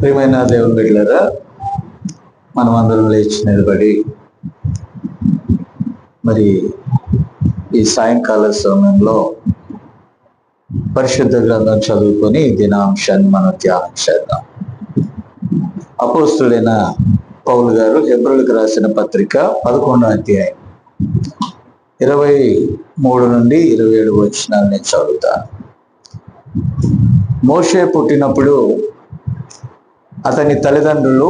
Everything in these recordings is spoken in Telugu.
ప్రియమైన దేవుని బిడ్డలారా, మనం అందరం లేచి నిలబడి మరి ఈ సాయంకాల సమయంలో పరిశుద్ధ గ్రంథం చదువుకొని ఈ దినాంశాన్ని మనం ధ్యానం చేద్దాం. అపోస్తులైన పౌలు గారు హెబ్రోలకు రాసిన పత్రిక 11వ అధ్యాయం 23 నుండి 27 వచనాలు నేను చదువుతాను. మోషే పుట్టినప్పుడు అతని తల్లిదండ్రులు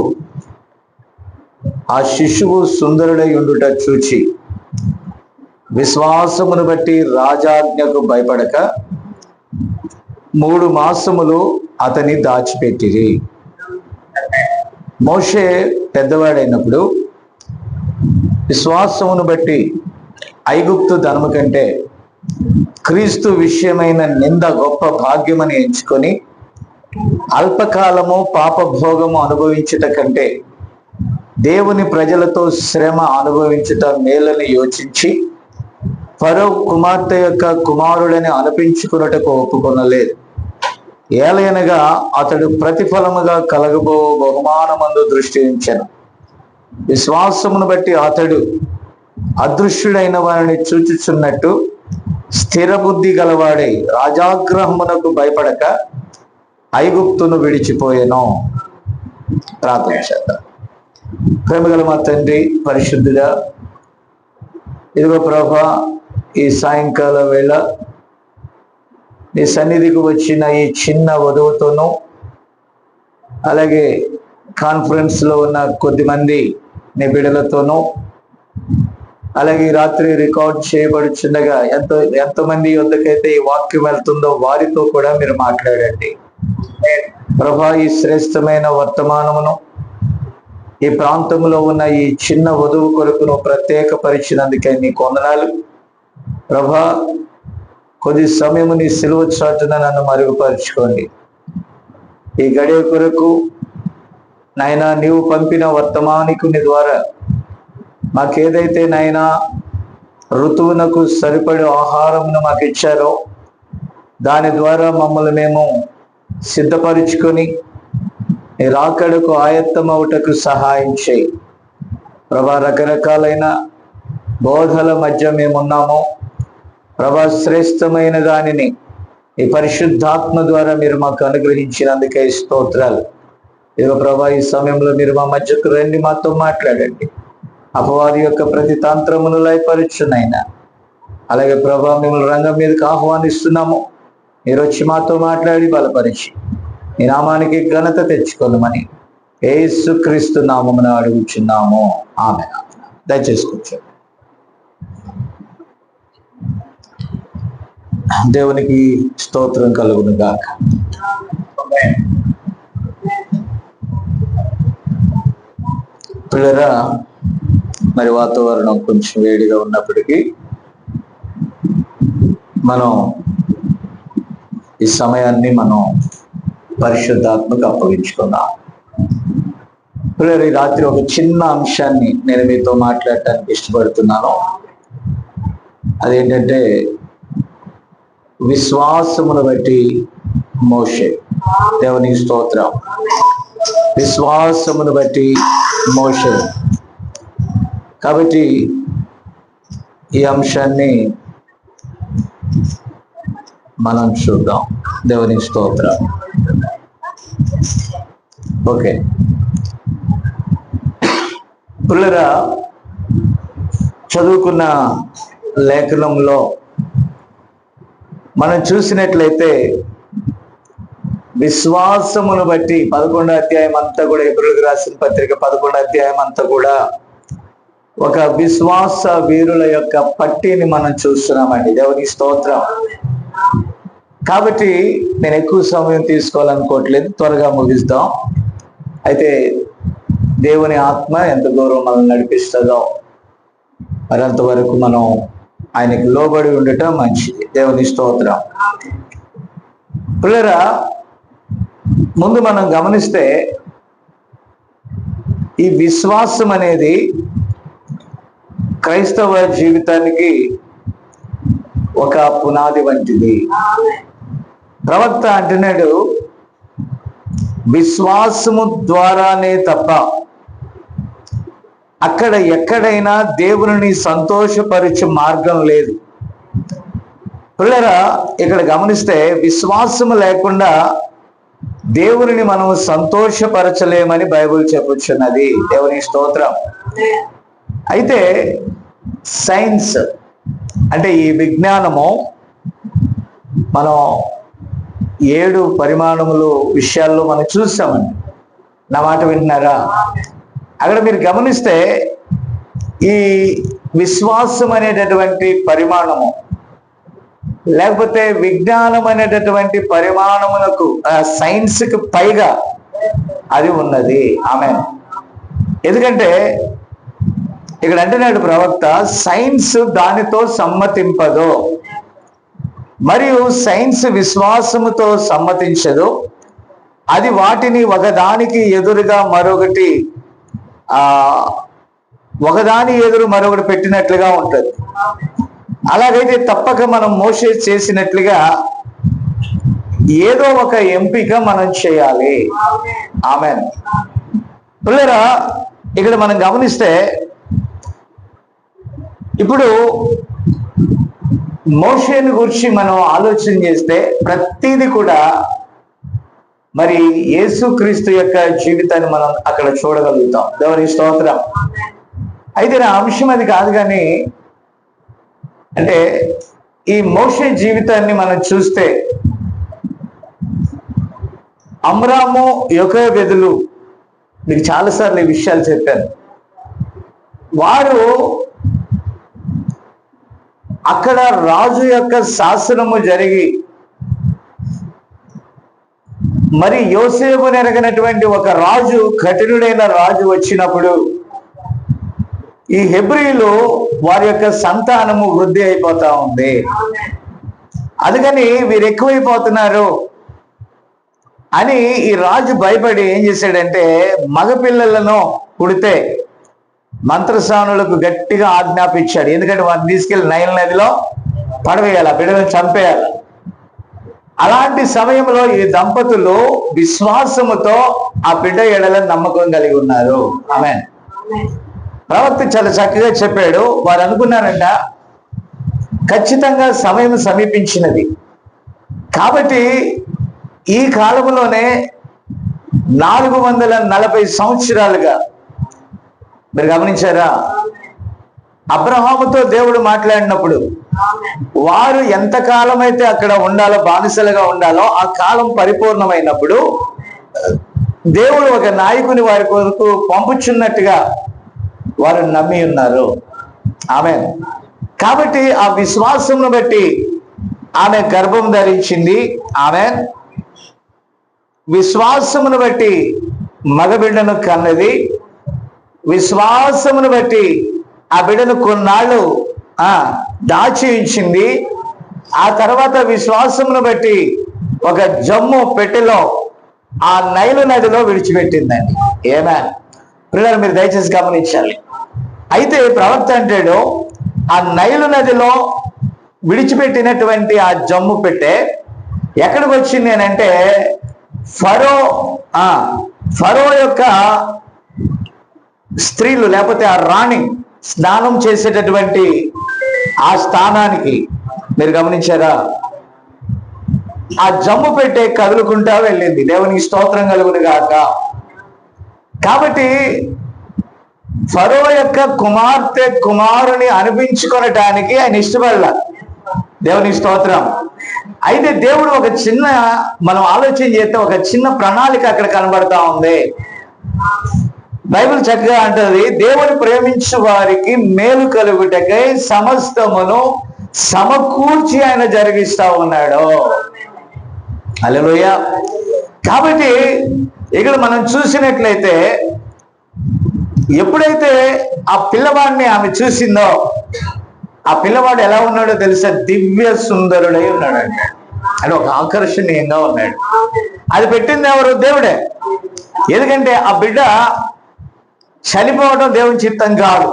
ఆ శిశువు సుందరుడై ఉండుట చూచి విశ్వాసమును బట్టి రాజాజ్ఞకు భయపడక 3 మాసములు అతని దాచిపెట్టిరి. మోషే పెద్దవాడైనప్పుడు విశ్వాసమును బట్టి ఐగుప్తు ధనము కంటే క్రీస్తు విషయమైన నింద గొప్ప భాగ్యమని ఎంచుకొని అల్పకాలము పాపభోగము అనుభవించుట కంటే దేవుని ప్రజలతో శ్రమ అనుభవించుట మేలని యోచించి ఫరో కుమార్తె యొక్క కుమారుడని అనిపించుకున్నటకు ఒప్పుకొనలేదు. ఏలయనగా అతడు ప్రతిఫలముగా కలగబో బహుమానమందు దృష్టి ఉంచెను. విశ్వాసమును బట్టి అతడు అదృశ్యుడైన వారిని చూచుచున్నట్టు స్థిర బుద్ధి గలవాడై రాజాగ్రహమునకు భయపడక ఐగుప్తును విడిచిపోయెను. ప్రార్థన చేద్దాం. ప్రేమగల మా తండ్రి, పరిశుద్ధుడా, ఇదిగో ప్రభా, ఈ సాయంకాల వేళ నీ సన్నిధికి వచ్చిన ఈ చిన్న వధువుతోనూ అలాగే కాన్ఫరెన్స్లో ఉన్న కొద్దిమంది నీ బిడ్డలతోనూ అలాగే రాత్రి రికార్డ్ చేయబడుచుండగా ఎంతమంది వద్దకైతే ఈ వాక్యం వెళ్తుందో వారితో కూడా మీరు మాట్లాడండి ప్రభా. ఈ శ్రేష్టమైన వర్తమానమును ఈ ప్రాంతంలో ఉన్న ఈ చిన్న వధువు కొరకును ప్రత్యేక పరిచినందుకై నీకు వందనాలు ప్రభా. కొద్ది సమయము నీ సిలువ చాటున నన్ను మరుగుపరుచుకోండి. ఈ గడియ కొరకు నాయనా నీవు పంపిన వర్తమానికుని ద్వారా మాకేదైతే నాయనా ఋతువునకు సరిపడే ఆహారమును మాకు ఇచ్చారో దాని ద్వారా మమ్మల్ని మేము సిద్ధపరుచుకొని నీ రాకడకు ఆయత్తమవుటకు సహాయం చేయి ప్రభా. రకరకాలైన బోధల మధ్య మేమున్నాము ప్రభా. శ్రేష్టమైన దానిని ఈ పరిశుద్ధాత్మ ద్వారా మీరు మాకు అనుగ్రహించినందుకే స్తోత్రాలు. ఇదిగో ప్రభా, ఈ సమయంలో మీరు మా మధ్యకు రండి, మాతో మాట్లాడండి. అపవాది యొక్క ప్రతి తంత్రమును లయపరచునైనా అలాగే ప్రభా, మిమ్మల్ని రంగం మీదకి ఆహ్వానిస్తున్నాము. మీరు వచ్చి మాతో మాట్లాడి బలపరిచి ఈ నామానికి ఘనత తెచ్చుకోమని యేసుక్రీస్తు నామమున అడుగుచున్నాము. ఆమేన్. దయచేసి కూర్చోండి. దేవునికి స్తోత్రం కలుగును గాక. పిల్లరా, మరి వాతావరణం కొంచెం వేడిగా ఉన్నప్పటికీ మనం ఈ సమయాన్ని మనం పరిశుద్ధాత్మకు అప్పగించుకుందాం. పిల్లలు, ఈ రాత్రి ఒక చిన్న అంశాన్ని నేను మీతో మాట్లాడటానికి ఇష్టపడుతున్నాను. అదేంటంటే విశ్వాసమును బట్టి మోషే. దేవుని స్తోత్రం. విశ్వాసమును బట్టి మోషే. కాబట్టి ఈ అంశాన్ని మనం చూద్దాం. దేవుని స్తోత్రం. ఓకే పిల్లరా, చదువుకున్న లేఖనంలో మనం చూసినట్లయితే విశ్వాసమును బట్టి 11వ అధ్యాయం అంతా కూడా, హెబ్రోలకు రాసిన పత్రిక 11వ అధ్యాయం అంతా కూడా ఒక విశ్వాస వీరుల యొక్క పట్టిని మనం చూస్తున్నామండి. దేవుని స్తోత్రం. కాబట్టి నేను ఎక్కువ సమయం తీసుకోవాలనుకోవట్లేదు, త్వరగా ముగిస్తాం. అయితే దేవుని ఆత్మ ఎంత దూరం మనం నడిపిస్తుందో మరంతవరకు మనం ఆయనకి లోబడి ఉండటం మంచిది. దేవుని స్తోత్రం. పిల్లరా, ముందు మనం గమనిస్తే ఈ విశ్వాసం అనేది క్రైస్తవ జీవితానికి ఒక పునాది వంటిది. ప్రవక్త అంటున్నాడు, విశ్వాసము ద్వారానే తప్ప అక్కడ ఎక్కడైనా దేవుని సంతోషపరిచే మార్గం లేదు. పిల్లరా, ఇక్కడ గమనిస్తే విశ్వాసము లేకుండా దేవుని మనం సంతోషపరచలేమని బైబిల్ చెప్పుచున్నది. దేవుని స్తోత్రం. అయితే సైన్స్ అంటే ఈ విజ్ఞానము మనం 7 పరిమాణములు విషయాల్లో మనం చూసామండి. నా మాట వింటున్నారా? అక్కడ మీరు గమనిస్తే ఈ విశ్వాసం అనేటటువంటి పరిమాణము లేకపోతే విజ్ఞానం అనేటటువంటి పరిమాణములకు సైన్స్కి పైగా అది ఉన్నది. ఆమేన్. ఎందుకంటే ఇక్కడ అంటున్నాడు ప్రవక్త, సైన్స్ దానితో సమ్మతింపదు, మరియు సైన్స్ విశ్వాసముతో సమ్మతించదు. అది వాటిని ఒకదానికి ఎదురుగా మరొకటి ఒకదాని ఎదురు మరొకటి పెట్టినట్లుగా ఉంటుంది. అలాగైతే తప్పక మనం మోసే చేసినట్లుగా ఏదో ఒక ఎంపిక మనం చేయాలి. ఆమేన్. పిల్లరా, ఇక్కడ మనం గమనిస్తే ఇప్పుడు మోషేని గురించి మనం ఆలోచన చేస్తే ప్రతిదీ కూడా మరి యేసుక్రీస్తు యొక్క జీవితాన్ని మనం అక్కడ చూడగలుగుతాం. దేవుని స్తోత్రం. అయితే నా అంశం అది కాదు, కానీ అంటే ఈ మోషే జీవితాన్ని మనం చూస్తే అమ్రాము యోకోబెదులు మీకు చాలాసార్లు ఈ విషయాలు చెప్పాను. వారు అక్కడ రాజు యొక్క శాసనము జరిగి మరి యోసేపు నెరగినటువంటి ఒక రాజు, కఠినుడైన రాజు వచ్చినప్పుడు ఈ హెబ్రీలు వారి యొక్క సంతానము వృద్ధి అయిపోతా ఉంది. అందుకని వీరు ఎక్కువైపోతున్నారు అని ఈ రాజు భయపడి ఏం చేశాడంటే మగపిల్లలను పుడితే మంత్రసానులకు గట్టిగా ఆజ్ఞాపించాడు. ఎందుకంటే వారిని తీసుకెళ్లి నైల్ నదిలో పడవేయాలి, ఆ బిడ్డలను చంపేయాలి. అలాంటి సమయంలో ఈ దంపతులు విశ్వాసముతో ఆ బిడ్డ ఎడల నమ్మకం కలిగి ఉన్నారు. ఆమేన్. ప్రవక్త చాలా చక్కగా చెప్పాడు. వారు అనుకున్నారంట ఖచ్చితంగా సమయం సమీపించినది కాబట్టి ఈ కాలంలోనే 440 సంవత్సరాలుగా మీరు గమనించారా, అబ్రహాముతో దేవుడు మాట్లాడినప్పుడు వారు ఎంతకాలం అయితే అక్కడ ఉండాలో, బానిసలుగా ఉండాలో, ఆ కాలం పరిపూర్ణమైనప్పుడు దేవుడు ఒక నాయకుని వారి కొరకు పంపుచున్నట్టుగా వారు నమ్మి ఉన్నారు. ఆమేన్. కాబట్టి ఆ విశ్వాసమును బట్టి ఆమె గర్భం ధరించింది. ఆమేన్. విశ్వాసమును బట్టి మగబిడ్డను కన్నది. విశ్వాసమును బట్టి ఆ బిడ్డను కొన్నాళ్ళు దాచి ఉంచింది. ఆ తర్వాత విశ్వాసమును బట్టి ఒక జమ్ము పెట్టెలో ఆ నైలు నదిలో విడిచిపెట్టిందండి. ఏమేన్. పిల్లలు మీరు దయచేసి గమనించాలి. అయితే ప్రవక్త అంటాడు ఆ నైలు నదిలో విడిచిపెట్టినటువంటి ఆ జమ్ము పెట్టె ఎక్కడికి వచ్చింది అని అంటే ఫరో యొక్క స్త్రీలు లేకపోతే ఆ రాణి స్నానం చేసేటటువంటి ఆ స్థానానికి. మీరు గమనించారా, ఆ జమ్ము పెట్టే కదులుకుంటా వెళ్ళింది. దేవునికి స్తోత్రం కలుగును గాక. కాబట్టి ఫరో యొక్క కుమారుని అనిపించుకొనటానికి ఆయన ఇష్టపడలా. దేవునికి స్తోత్రం. అయితే దేవుడు ఒక చిన్న, మనం ఆలోచన చేస్తే ఒక చిన్న ప్రణాళిక అక్కడ కనబడతా ఉంది. బైబిల్ చక్కగా అంటది, దేవుని ప్రేమించు వారికి మేలు కలుగుటకై సమస్తమును సమకూర్చి ఆయన జరిగిస్తా ఉన్నాడు. హల్లెలూయా. కాబట్టి ఇక్కడ మనం చూసినట్లయితే ఎప్పుడైతే ఆ పిల్లవాడిని ఆమె చూసిందో, ఆ పిల్లవాడు ఎలా ఉన్నాడో తెలుసా? దివ్య సుందరుడై ఉన్నాడంట. అని ఒక ఆకర్షణీయంగా ఉన్నాడు. అది పెట్టింది ఎవరు? దేవుడే. ఎందుకంటే ఆ బిడ్డ చనిపోవడం దేవుని చిత్తం కాదు.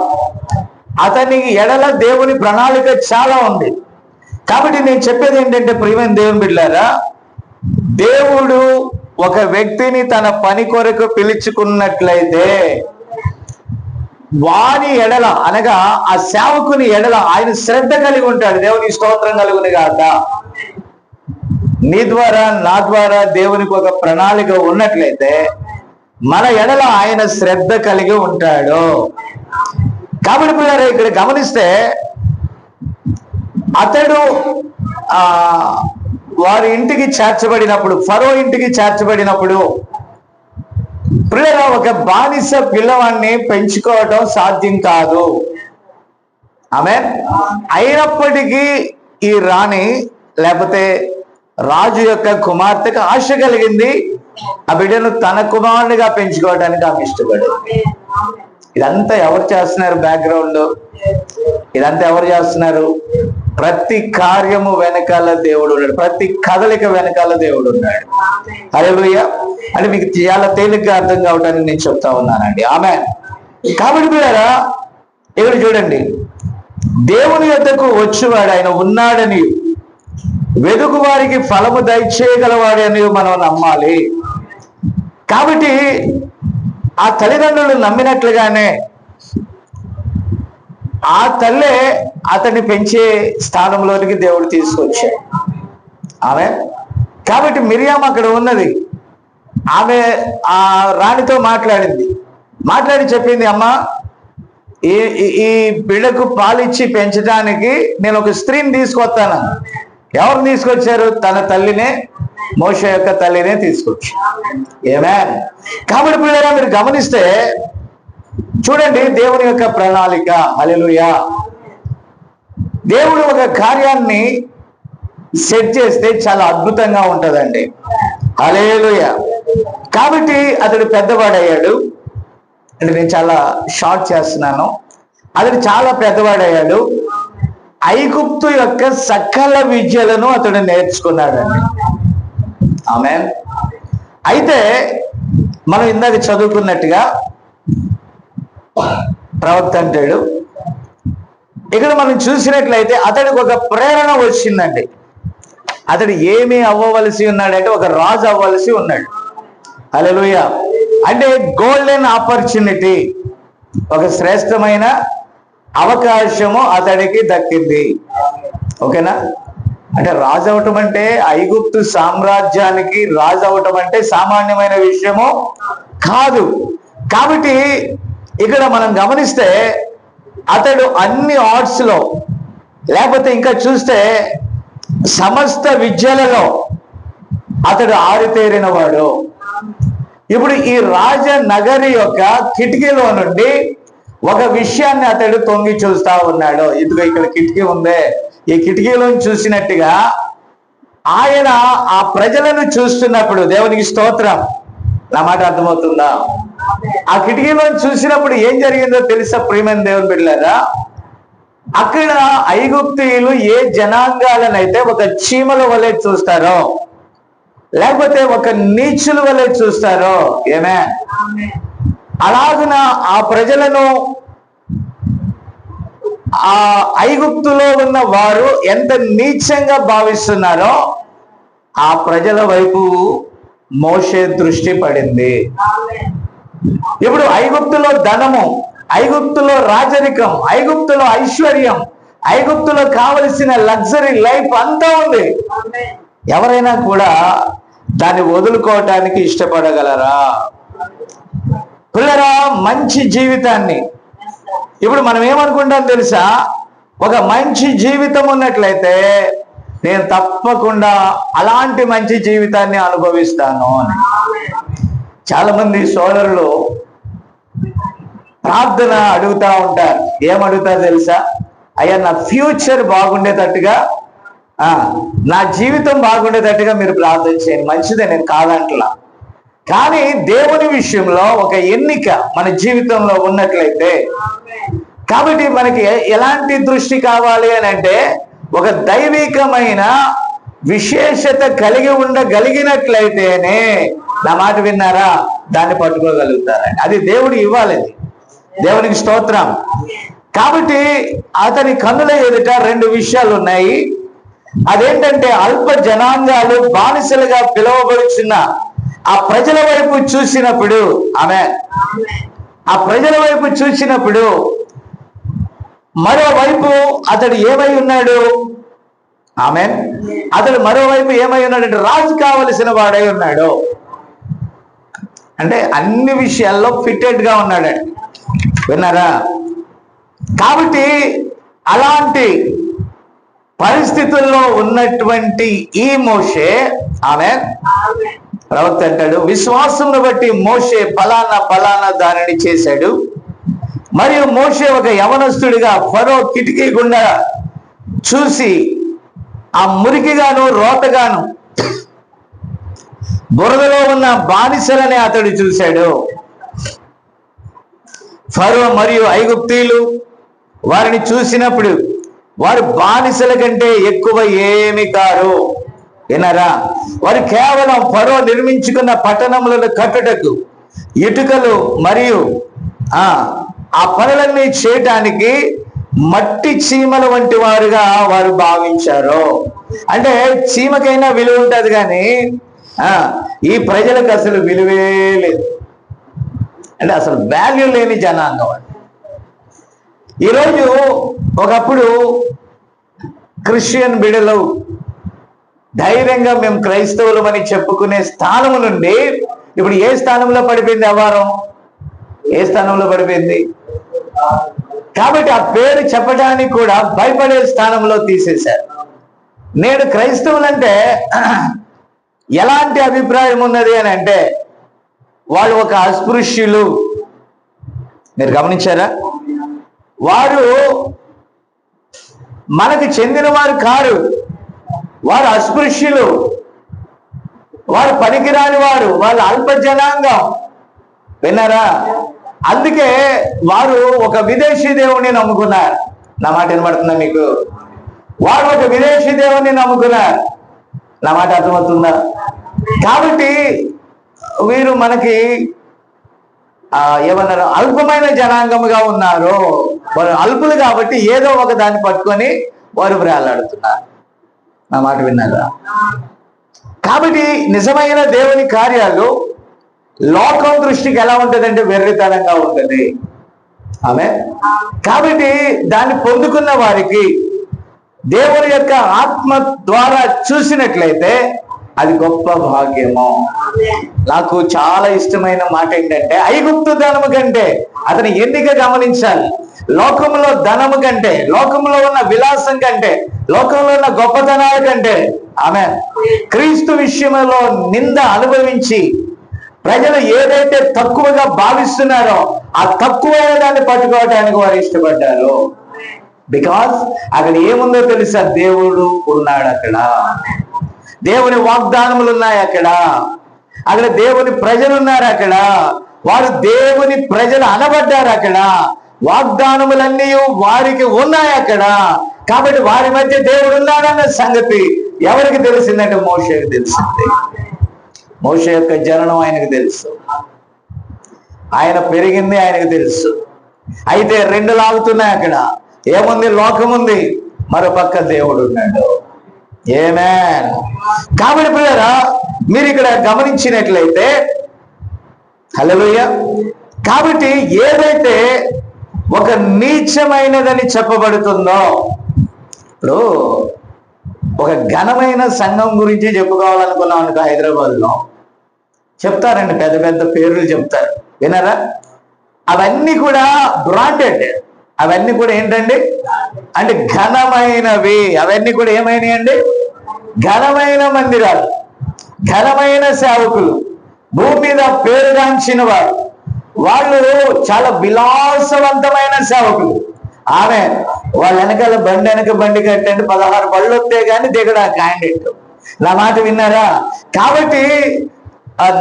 అతనికి ఎడల దేవుని ప్రణాళిక చాలా ఉంది. కాబట్టి నేను చెప్పేది ఏంటంటే, ప్రియమైన దేవుని బిడ్డలారా, దేవుడు ఒక వ్యక్తిని తన పని కొరకు పిలుచుకున్నట్లయితే వారి ఎడల అనగా ఆ సేవకుని ఎడల ఆయన శ్రద్ధ కలిగి ఉంటాడు. దేవునికి స్తోత్రం కలుగును గాక. నీ ద్వారా నా ద్వారా దేవునికి ఒక ప్రణాళిక ఉన్నట్లయితే మన ఎడల ఆయన శ్రద్ధ కలిగి ఉంటాడు. కాబట్టి పిల్లలు ఇక్కడ గమనిస్తే అతడు వారి ఇంటికి చేర్చబడినప్పుడు, ఫరో ఇంటికి చేర్చబడినప్పుడు పిల్లల ఒక బానిస పిల్లవాడిని పెంచుకోవడం సాధ్యం కాదు. ఆమేన్. అయినప్పటికీ ఈ రాణి లేకపోతే రాజు యొక్క కుమార్తెకు ఆశ కలిగింది. ఆ బిడ్డను తన కుమారునిగా పెంచుకోవడానికి ఆమె ఇష్టపడింది. ఇదంతా ఎవరు చేస్తున్నారు? బ్యాక్గ్రౌండ్ ఇదంతా ఎవరు చేస్తున్నారు? ప్రతి కార్యము వెనకాల దేవుడు ఉన్నాడు. ప్రతి కదలిక వెనకాల దేవుడు ఉన్నాడు. హల్లెలూయా. అంటే మీకు చాలా తేలిగ్గా అర్థం కావడానికి నేను చెప్తా ఉన్నానండి. ఆమేన్. కాబట్టి మీరా ఇక్కడ చూడండి, దేవుని యొద్దకు వచ్చేవాడు ఆయన ఉన్నాడని, వెదుకు వారికి ఫలము దయచేయగలవాడని మనం నమ్మాలి. కాబట్టి ఆ తల్లిదండ్రులు నమ్మినట్లుగానే ఆ తల్లే అతన్ని పెంచే స్థానంలోనికి దేవుడు తీసుకొచ్చాడు. ఆమె కాబట్టి మిరియాం అక్కడ ఉన్నది. ఆమె ఆ రాణితో మాట్లాడి చెప్పింది, అమ్మా ఈ బిడ్డకు పాలిచ్చి పెంచడానికి నేను ఒక స్త్రీని తీసుకొస్తాను. ఎవరు తీసుకొచ్చారు? తన తల్లినే, మోషే యొక్క తల్లినే తీసుకొచ్చారు. ఆమేన్. కాబట్టి పిల్లరా మీరు గమనిస్తే చూడండి దేవుని యొక్క ప్రణాళిక. హల్లెలూయా. దేవుడు ఒక కార్యాన్ని సెట్ చేస్తే చాలా అద్భుతంగా ఉంటుందండి. హల్లెలూయా. కాబట్టి అతడు పెద్దవాడయ్యాడు. అంటే నేను చాలా షార్ట్ చేస్తున్నాను. అతడు చాలా పెద్దవాడయ్యాడు. ఐగుప్తు యొక్క సకల విద్యలను అతడు నేర్చుకున్నాడండి. ఆమేన్. అయితే మనం ఇందాక చదువుకున్నట్టుగా ప్రవక్త అంటాడు, ఇక్కడ మనం చూసినట్లయితే అతడికి ఒక ప్రేరణ వచ్చిందండి. అతడు ఏమి అవ్వవలసి ఉన్నాడంటే ఒక రాజు అవ్వవలసి ఉన్నాడు. హల్లెలూయా. అంటే గోల్డెన్ ఆపర్చునిటీ, ఒక శ్రేష్టమైన అవకాశము అతడికి దక్కింది. ఓకేనా? అంటే రాజు అవటం అంటే, ఐగుప్తు సామ్రాజ్యానికి రాజు అవటం అంటే సామాన్యమైన విషయము కాదు. కాబట్టి ఇక్కడ మనం గమనిస్తే అతడు అన్ని ఆర్ట్స్ లో, లేకపోతే ఇంకా చూస్తే సమస్త విద్యలలో అతడు ఆరితేరిన వాడు. ఇప్పుడు ఈ రాజనగరి యొక్క కిటికీలో నుండి ఒక విషయాన్ని అతడు తొంగి చూస్తా ఉన్నాడు. ఇదిగో ఇక్కడ కిటికీ ఉందే, ఈ కిటికీలో చూసినట్టుగా ఆయన ఆ ప్రజలను చూస్తున్నప్పుడు, దేవునికి స్తోత్రం, నా మాట అర్థమవుతుందా? ఆ కిటికీలో చూసినప్పుడు ఏం జరిగిందో తెలుసా ప్రియమైన దేవుని బిడ్డలారా? అక్కడ ఐగుప్తీయులు ఏ జనాంగాలనైతే ఒక చీమల వలె చూస్తారో, లేకపోతే ఒక నీచుల వలె చూస్తారో, ఏమే అలాగున ఆ ప్రజలను ఆ ఐగుప్తులో ఉన్న వారు ఎంత నీచంగా భావిస్తున్నారో ఆ ప్రజల వైపు మోషే దృష్టి పడింది. ఇప్పుడు ఐగుప్తులో ధనము, ఐగుప్తులో రాజరికం, ఐగుప్తులో ఐశ్వర్యం, ఐగుప్తులో కావలసిన లగ్జరీ లైఫ్ అంతా ఉంది. ఎవరైనా కూడా దాన్ని వదులుకోవటానికి ఇష్టపడగలరా? పిల్లరా, మంచి జీవితాన్ని ఇప్పుడు మనం ఏమనుకుంటాం తెలుసా? ఒక మంచి జీవితం ఉన్నట్లయితే నేను తప్పకుండా అలాంటి మంచి జీవితాన్ని అనుభవిస్తాను అని. చాలా మంది సోదరులు ప్రార్థన అడుగుతా ఉంటారు. ఏమడుగుతారు తెలుసా? అయ్యా నా ఫ్యూచర్ బాగుండేటట్టుగా, నా జీవితం బాగుండేటట్టుగా మీరు ప్రార్థన చేయండి. మంచిదే, నేను కాదంటలా. కానీ దేవుని విషయంలో ఒక ఎన్నిక మన జీవితంలో ఉన్నట్లయితే, కాబట్టి మనకి ఎలాంటి దృష్టి కావాలి అని అంటే ఒక దైవికమైన విశేషత కలిగి ఉండగలిగినట్లయితేనే, నా మాట విన్నారా, దాన్ని పట్టుకోగలుగుతారండి. అది దేవుడు ఇవ్వాలి. దేవునికి స్తోత్రం. కాబట్టి అతని కన్నుల ఎదుట రెండు విషయాలు ఉన్నాయి. అదేంటంటే అల్ప జనాంగాలు బానిసలుగా పిలువబడుచున్న ఆ ప్రజల వైపు చూసినప్పుడు మరోవైపు అతడు ఏమై ఉన్నాడు? అతడు మరోవైపు ఏమై ఉన్నాడంటే రాజు కావలసిన వాడై ఉన్నాడు. అంటే అన్ని విషయాల్లో ఫిట్టెడ్ గా ఉన్నాడండి. విన్నారా? కాబట్టి అలాంటి పరిస్థితుల్లో ఉన్నటువంటి ఈ మోషే ప్రవక్త అంటాడు, విశ్వాసమును బట్టి మోషే ఫలానా దానిని చేశాడు. మరియు మోషే ఒక యవనస్తుడిగా ఫరో కిటికీ గుండా చూసి ఆ మురికిగాను రోతగాను బురదలో ఉన్న బానిసలని అతడు చూశాడు. ఫరో మరియు ఐగుప్తీయులు వారిని చూసినప్పుడు వారు బానిసల కంటే ఎక్కువ ఏమి కారు. వినరా? వారు కేవలం ఫరో నిర్మించుకున్న పట్టణములను కట్టుటకు ఇటుకలు మరియు ఆ పనులన్నీ చేయటానికి మట్టి చీమల వంటి వారుగా వారు భావించారు. అంటే చీమకైనా విలువ ఉంటుంది కానీ ఈ ప్రజలకు అసలు విలువే లేదు. అంటే అసలు వాల్యూ లేని జనాంగం. ఈరోజు ఒకప్పుడు క్రిస్టియన్ బిడలు ధైర్యంగా మేము క్రైస్తవులమని చెప్పుకునే స్థానము నుండి ఇప్పుడు ఏ స్థానంలో పడిపోయింది? వ్యవహారం ఏ స్థానంలో పడిపోయింది? కాబట్టి ఆ పేరు చెప్పడానికి కూడా భయపడే స్థానంలో తీసేశారు. నేడు క్రైస్తవులంటే ఎలాంటి అభిప్రాయం ఉన్నది అని అంటే వాళ్ళు ఒక అస్పృశ్యులు. మీరు గమనించారా? వారు మనకు చెందిన వారు కారు, వారు అస్పృశ్యులు, వారు పనికిరాని వారు, వాళ్ళు అల్ప జనాంగం. విన్నారా? అందుకే వారు ఒక విదేశీ దేవుణ్ణి నమ్ముకున్నారు. నా మాట వినబడుతుందా మీకు? వారు ఒక విదేశీ దేవుణ్ణి నమ్ముకున్నారు. నా మాట అర్థమవుతుందా? కాబట్టి వీరు మనకి ఏమన్నారు? అల్పమైన జనాంగముగా ఉన్నారు. వారు అల్పులు కాబట్టి ఏదో ఒక దాన్ని పట్టుకొని వారు బ్రాలాడుతున్నారు. నా మాట విన్నారా? కాబట్టి నిజమైన దేవుని కార్యాలు లోకం దృష్టికి ఎలా ఉంటుందంటే వెర్రితనంగా ఉంటుంది. కాబట్టి దాన్ని పొందుకున్న వారికి దేవుని యొక్క ఆత్మ ద్వారా చూసినట్లయితే అది గొప్ప భాగ్యము. నాకు చాలా ఇష్టమైన మాట ఏంటంటే ఐగుప్తు ధనము కంటే అతని ఎన్నిక గమనించాలి. లోకంలో ధనము కంటే, లోకంలో ఉన్న విలాసం కంటే, లోకంలో ఉన్న గొప్పతనాల కంటే క్రీస్తు విషయంలో నింద అనుభవించి ప్రజలు ఏదైతే తక్కువగా భావిస్తున్నారో ఆ తక్కువైన దాన్ని పట్టుకోవటానికి వారు ఇష్టపడ్డారు. బికాస్ అక్కడ ఏముందో తెలుసా? దేవుడు ఉన్నాడు అక్కడ, దేవుని వాగ్దానములు ఉన్నాయి అక్కడ దేవుని ప్రజలు ఉన్నారు అక్కడ, వారు దేవుని ప్రజలు అనబడ్డారు అక్కడ, వాగ్దానములన్నీ వారికి ఉన్నాయి అక్కడ. కాబట్టి వారి మధ్య దేవుడు ఉన్నాడన్న సంగతి ఎవరికి తెలిసిందంటే మోషేకి తెలిసింది. మోషే యొక్క జననం ఆయనకు తెలుసు, ఆయన పెరిగింది ఆయనకు తెలుసు. అయితే రెండు లాగుతున్నాయి అక్కడ. ఏముంది? లోకముంది, మరో పక్క దేవుడు ఉన్నాడు. ఆమేన్. కాబట్టి ప్రియులారా, మీరు ఇక్కడ గమనించినట్లయితే హల్లెలూయా. కాబట్టి ఏదైతే ఒక నీచమైనదని చెప్పబడుతుందో, ఇప్పుడు ఒక ఘనమైన సంఘం గురించి చెప్పుకోవాలనుకున్నాం అనుకో, హైదరాబాద్లో చెప్తారండి, పెద్ద పెద్ద పేర్లు చెప్తారు. వినరా? అవన్నీ కూడా బ్రాండెడ్, అవన్నీ కూడా ఏంటండి అంటే ఘనమైనవి. అవన్నీ కూడా ఏమైనాయి అండి? ఘనమైన మందిరాలు, ఘనమైన సేవకులు, భూమి మీద పేరుగాంచిన వారు, వాళ్ళు చాలా విలాసవంతమైన సేవకులు. వాళ్ళ వెనకాల బండి కట్టండి, 16 బళ్ళు వస్తే కానీ దిగడా క్యాండిడేట్. నా మాట విన్నారా? కాబట్టి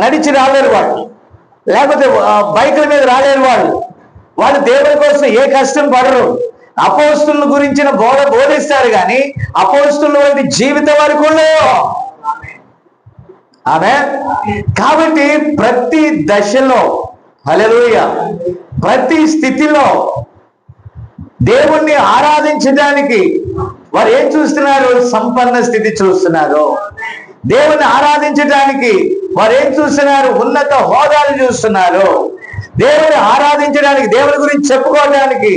నడిచి రాలేరు వాళ్ళు, లేకపోతే బైకుల మీద రాలేరు వాళ్ళు దేవుని కోసం ఏ కష్టం పడరు. అపోస్తుల గురించిన బోధిస్తారు కానీ అపోస్తుల వంటి జీవితం వరకు కాబట్టి ప్రతి దశలో హల్లెలూయా, ప్రతి స్థితిలో దేవుణ్ణి ఆరాధించడానికి వారు ఏం చూస్తున్నారు? సంపన్న స్థితి చూస్తున్నారు. దేవుని ఆరాధించడానికి వారు ఏం చూస్తున్నారు? ఉన్నత హోదాలు చూస్తున్నారు. దేవుని ఆరాధించడానికి, దేవుని గురించి చెప్పుకోవడానికి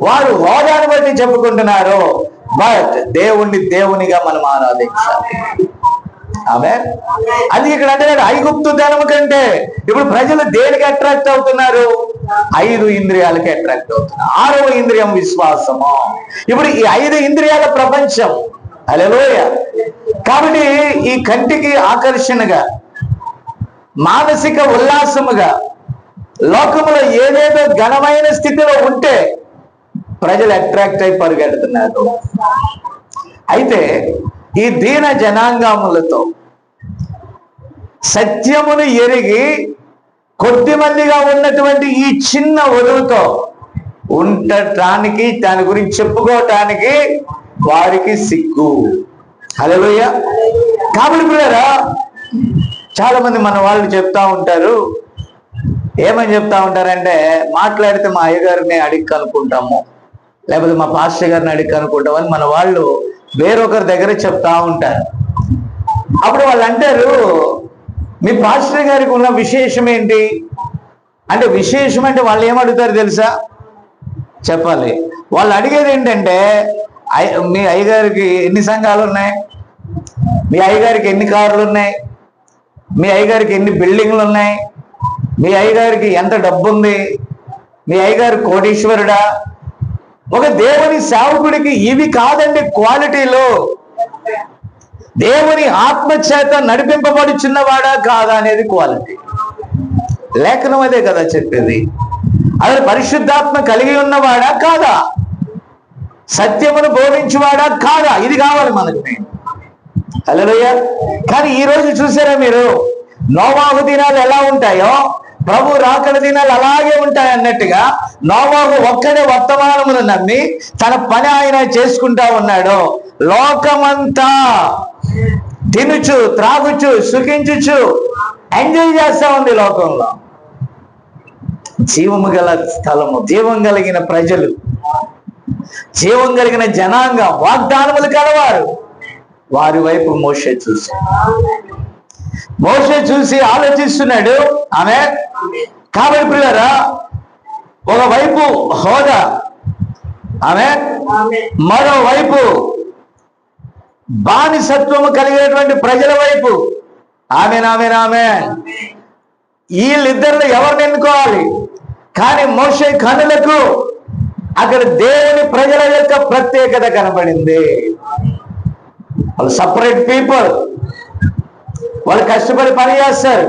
వారు హోదాను బట్టి చెప్పుకుంటున్నారు. బట్ దేవుణ్ణి దేవునిగా మనం ఆరాధించాలి. ఆమేన్. అది ఇక్కడ అంటే ఐగుప్తు ధనము కంటే ఇప్పుడు ప్రజలు దేనికి అట్రాక్ట్ అవుతున్నారు? 5 ఇంద్రియాలకి అట్రాక్ట్ అవుతున్నారు. 6వ ఇంద్రియం విశ్వాసము. ఇప్పుడు ఈ 5 ఇంద్రియాల ప్రపంచం. హల్లెలూయా. కాబట్టి ఈ కంటికి ఆకర్షణగా, మానసిక ఉల్లాసముగా, లోకములో ఏదేదో ఘనమైన స్థితిలో ఉంటే ప్రజలు అట్రాక్ట్ అయి పరిగెడుతున్నారు. అయితే ఈ దీన జనాంగములతో సత్యమును ఎరిగి కొద్ది మందిగా ఉన్నటువంటి ఈ చిన్న వధువుతో ఉండటానికి, దాని గురించి చెప్పుకోవటానికి వారికి సిగ్గు. హల్లెలూయా. కాబట్టి పిల్లరా, చాలా మంది మన వాళ్ళు చెప్తా ఉంటారు. ఏమని చెప్తా ఉంటారంటే, మాట్లాడితే మా అయ్యగారిని అడిగి కనుక్కుంటాము, లేకపోతే మా పాస్టర్ గారిని అడిగి కనుక్కుంటాం అని మన వాళ్ళు వేరొకరి దగ్గర చెప్తా ఉంటారు. అప్పుడు వాళ్ళు అంటారు, మీ పాస్టర్ గారికి ఉన్న విశేషం ఏంటి అంటే, విశేషం అంటే వాళ్ళు ఏమడుగుతారు తెలుసా? చెప్పాలి. వాళ్ళు అడిగేది ఏంటంటే, మీ అయ్యగారికి ఎన్ని సంఘాలు ఉన్నాయి, మీ అయ్యగారికి ఎన్ని కార్లు ఉన్నాయి, మీ అయ్యగారికి ఎన్ని బిల్డింగ్లు ఉన్నాయి, మీ అయ్యగారికి ఎంత డబ్బు ఉంది, మీ అయ్యగారు కోటీశ్వరుడా? ఒక దేవుని సేవకుడికి ఇవి కాదండి క్వాలిటీలు. దేవుని ఆత్మచేత నడిపింపబడుచున్నవాడా కాదా అనేది క్వాలిటీ. లేఖనం అదే కదా చెప్పేది. అదే పరిశుద్ధాత్మ కలిగి ఉన్నవాడా కాదా, సత్యమును బోధించువాడా కాదా, ఇది కావాలి మనకి. హల్లెలూయా. కానీ ఈ రోజు చూసారా మీరు, నోవాహు దినాలు ఎలా ఉంటాయో ప్రభు రాకడ దినాలు అలాగే ఉంటాయి అన్నట్టుగా నోవాహు ఒక్కడే వర్తమానమును నమ్మి తన పని ఆయన చేసుకుంటా ఉన్నాడు. లోకమంతా తినుచు, త్రాగుచు, సుఖించుచు ఎంజాయ్ చేస్తా ఉంది లోకంలో. జీవము గల స్థలము, జీవం కలిగిన ప్రజలు, జీవం కలిగిన జనాంగం, వాగ్దానములు కలవారు, వారి వైపు మోషే చూసి ఆలోచిస్తున్నాడు. ఆమె కాబట్టి పిల్లరా, ఒకవైపు హోదా, ఆమె మరోవైపు బానిసత్వము కలిగినటువంటి ప్రజల వైపు. ఆమె వీళ్ళిద్దరిలో ఎవరిని ఎన్నుకోవాలి? కానీ మోషే కనులకు అక్కడ దేవుని ప్రజల యొక్క ప్రత్యేకత కనబడింది. వాళ్ళు సపరేట్ పీపుల్, వాళ్ళు కష్టపడి పని చేస్తారు,